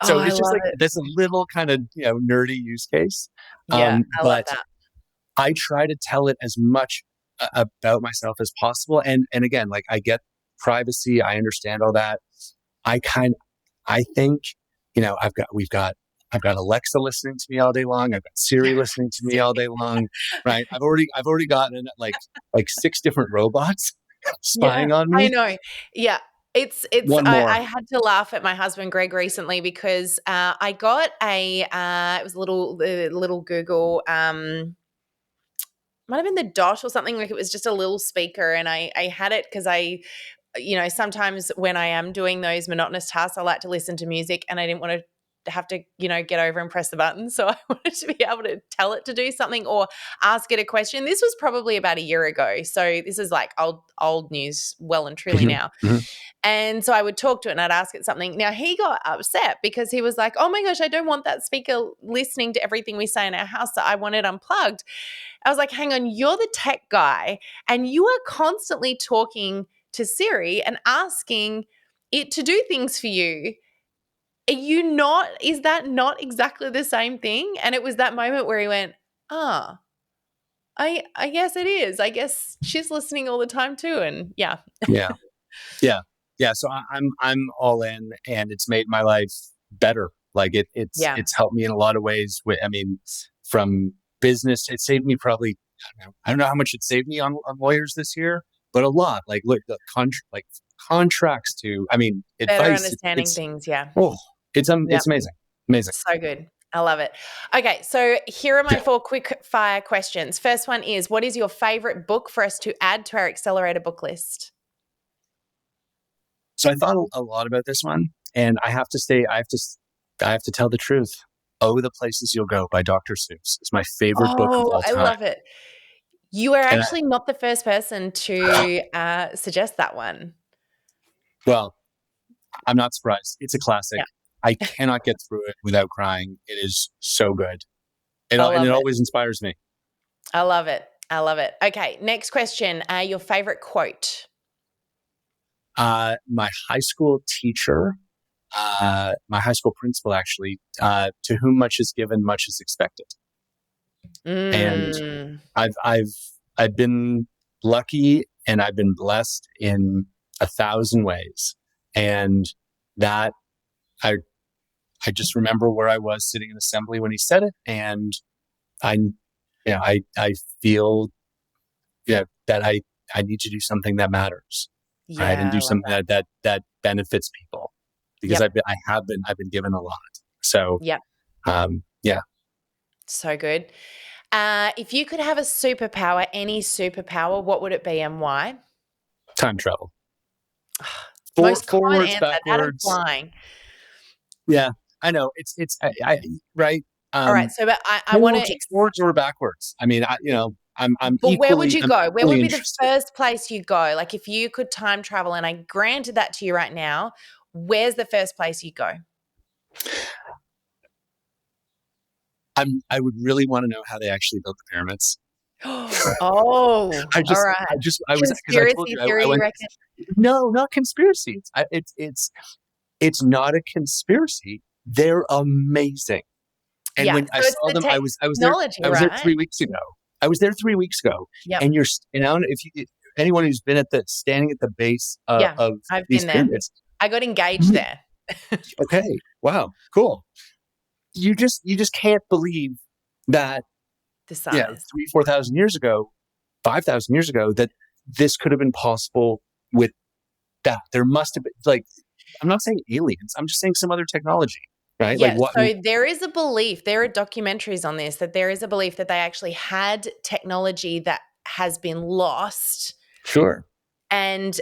Speaker 2: Oh,
Speaker 1: So
Speaker 2: I
Speaker 1: it's just
Speaker 2: love
Speaker 1: like,
Speaker 2: it.
Speaker 1: that's a little kind of, nerdy use case.
Speaker 2: Yeah, I love
Speaker 1: But
Speaker 2: that.
Speaker 1: I try to tell it as much about myself as possible. And again, like I get privacy. I understand all that. I think, I've got Alexa listening to me all day long. I've got Siri listening to me all day long. Right. I've already gotten like 6 different robots spying on
Speaker 2: I
Speaker 1: me.
Speaker 2: know. Yeah. It's
Speaker 1: One more.
Speaker 2: I had to laugh at my husband Greg recently because I got it was a little Google might have been the Dot or something, like it was just a little speaker, and I had it because sometimes when I am doing those monotonous tasks, I like to listen to music, and I didn't want to have to, get over and press the button. So I wanted to be able to tell it to do something or ask it a question. This was probably about a year ago. So this is like old news, well and truly now. And so I would talk to it and I'd ask it something. Now he got upset because he was like, oh my gosh, I don't want that speaker listening to everything we say in our house. So I want it unplugged. I was like, hang on, you're the tech guy and you are constantly talking to Siri and asking it to do things for you. Is that not exactly the same thing? And it was that moment where he went, I guess it is. I guess she's listening all the time too. And yeah.
Speaker 1: Yeah. So I'm all in, and it's made my life better. Like it's helped me in a lot of ways. From business, it saved me probably, I don't know how much it saved me on lawyers this year, but a lot. Like look, the contracts to, advice.
Speaker 2: Better understanding things. Yeah.
Speaker 1: Oh, it's amazing. Amazing.
Speaker 2: So good. I love it. Okay. So here are my 4 quick fire questions. First one is, what is your favorite book for us to add to our accelerator book list?
Speaker 1: So I thought a lot about this one, and I have to tell the truth. Oh, the Places You'll Go by Dr. Seuss is my favorite book of all time.
Speaker 2: I love it. You are actually not the first person to suggest that one.
Speaker 1: Well, I'm not surprised. It's a classic.
Speaker 2: Yeah.
Speaker 1: I cannot get through it without crying. It is so good. It always inspires me.
Speaker 2: I love it. Okay, next question. Your favorite quote?
Speaker 1: My high school teacher, my high school principal, actually, to whom much is given, much is expected. And I've been lucky and I've been blessed in 1,000 ways. And that I just remember where I was sitting in assembly when he said it. And I feel that I need to do something that matters.
Speaker 2: Yeah,
Speaker 1: right? And do something that benefits people, because I've been given a lot. So, yeah.
Speaker 2: So good. If you could have a superpower, any superpower, what would it be and why?
Speaker 1: Time travel.
Speaker 2: Most
Speaker 1: forwards,
Speaker 2: answer,
Speaker 1: backwards.
Speaker 2: Flying.
Speaker 1: Yeah, I know. It's right.
Speaker 2: All right. So, but I want to
Speaker 1: forwards or backwards. I'm
Speaker 2: But
Speaker 1: equally,
Speaker 2: where would you go? Where would be
Speaker 1: interested.
Speaker 2: the first place you go? Like if you could time travel, and I granted that to you right now, where's the first place you go?
Speaker 1: I would really want to know how they actually built the pyramids.
Speaker 2: All right.
Speaker 1: all right.
Speaker 2: Conspiracy theory, you reckon?
Speaker 1: No, not conspiracy. It's not a conspiracy. They're amazing. And when I saw them, I was there 3 weeks ago.
Speaker 2: Yep.
Speaker 1: And if anyone who's been standing at the base of
Speaker 2: I've
Speaker 1: these
Speaker 2: been
Speaker 1: pyramids,
Speaker 2: I got engaged there.
Speaker 1: Okay. Wow. Cool. You just can't believe that.
Speaker 2: The size.
Speaker 1: 3,000-4,000 years ago, 5,000 years ago, that this could have been possible with that. There must have been, I'm not saying aliens. I'm just saying some other technology. Right?
Speaker 2: Yeah, so there is a belief, there are documentaries on this, that there is a belief that they actually had technology that has been lost.
Speaker 1: Sure.
Speaker 2: And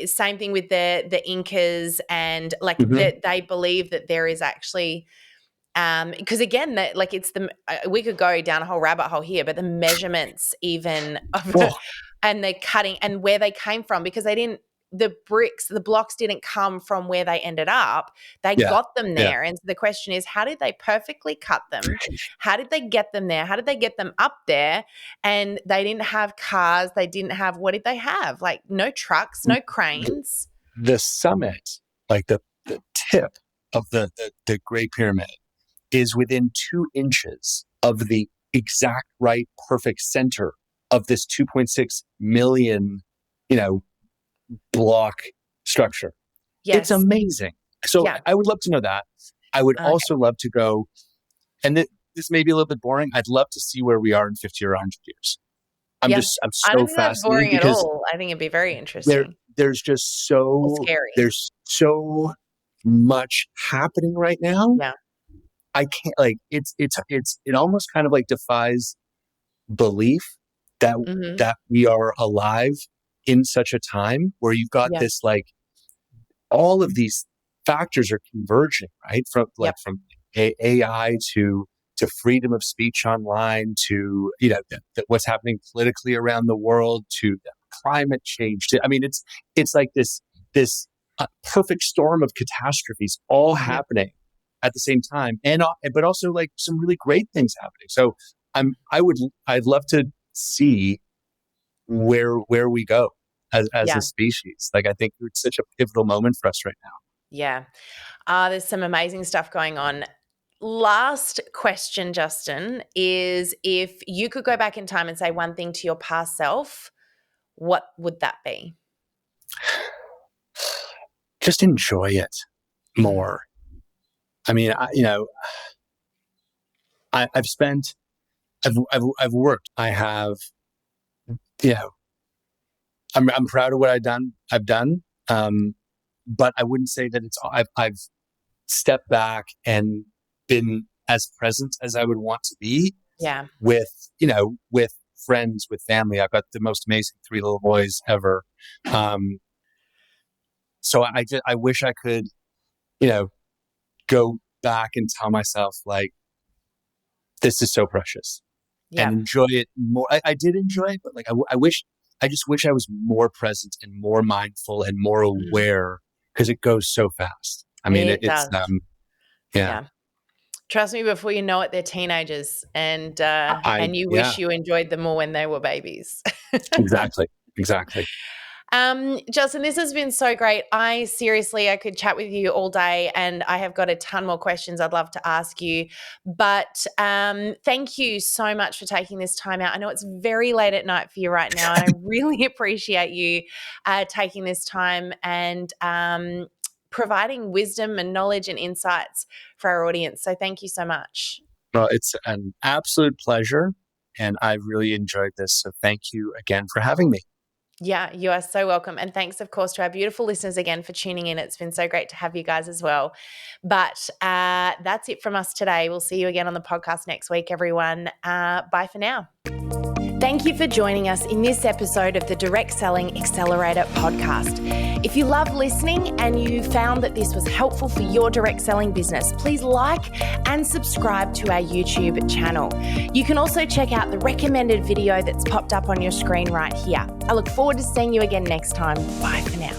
Speaker 2: same thing with the Incas, and that they believe that there is actually, because again, that it's we could go down a whole rabbit hole here, but the measurements even of and they're cutting and where they came from, because the blocks didn't come from where they ended up. They got them there. And so the question is, how did they perfectly cut them? How did they get them there? How did they get them up there? And they didn't have cars. They didn't have, what did they have? Like no trucks, no cranes.
Speaker 1: The summit, like the tip of the Great Pyramid, is within 2 inches of the exact right, perfect center of this 2.6 million, block structure.
Speaker 2: Yes.
Speaker 1: It's amazing. So I would love to know that. I would also love to go, and this may be a little bit boring. I'd love to see where we are in 50 or 100 years. I'm so
Speaker 2: I don't think that's
Speaker 1: fascinated
Speaker 2: boring at all. I think it'd be very interesting.
Speaker 1: There's just so
Speaker 2: scary.
Speaker 1: There's so much happening right now.
Speaker 2: Yeah.
Speaker 1: I can't, like, it almost kind of like defies belief that we are alive in such a time where you've got this, like, all of these factors are converging, right? From AI to freedom of speech online, to what's happening politically around the world, to climate change. I mean, it's like this perfect storm of catastrophes all happening at the same time, but also like some really great things happening. So I'd love to see where we go as a species. Like, I think it's such a pivotal moment for us right now.
Speaker 2: Yeah. There's some amazing stuff going on. Last question, Justin, is if you could go back in time and say one thing to your past self, what would that be?
Speaker 1: Just enjoy it more. I mean, I've worked. I have, I'm proud of what I've done. But I wouldn't say that I've stepped back and been as present as I would want to be.
Speaker 2: Yeah.
Speaker 1: With friends, with family. I've got the most amazing 3 little boys ever. So I wish I could, go back and tell myself, like, this is so precious and enjoy it more. I did enjoy it, but like, I just wish I was more present and more mindful and more aware, because it goes so fast. I mean, it's
Speaker 2: yeah. Trust me, before you know it, they're teenagers, and you wish you enjoyed them more when they were babies.
Speaker 1: Exactly.
Speaker 2: Justin, this has been so great. I could chat with you all day, and I have got a ton more questions I'd love to ask you. But thank you so much for taking this time out. I know it's very late at night for you right now, and I really appreciate you taking this time and providing wisdom and knowledge and insights for our audience. So thank you so much.
Speaker 1: Well, it's an absolute pleasure, and I really enjoyed this. So thank you again for having me.
Speaker 2: Yeah, you are so welcome. And thanks, of course, to our beautiful listeners again for tuning in. It's been so great to have you guys as well. But that's it from us today. We'll see you again on the podcast next week, everyone. Bye for now. Thank you for joining us in this episode of the Direct Selling Accelerator Podcast. If you love listening and you found that this was helpful for your direct selling business, please like and subscribe to our YouTube channel. You can also check out the recommended video that's popped up on your screen right here. I look forward to seeing you again next time. Bye for now.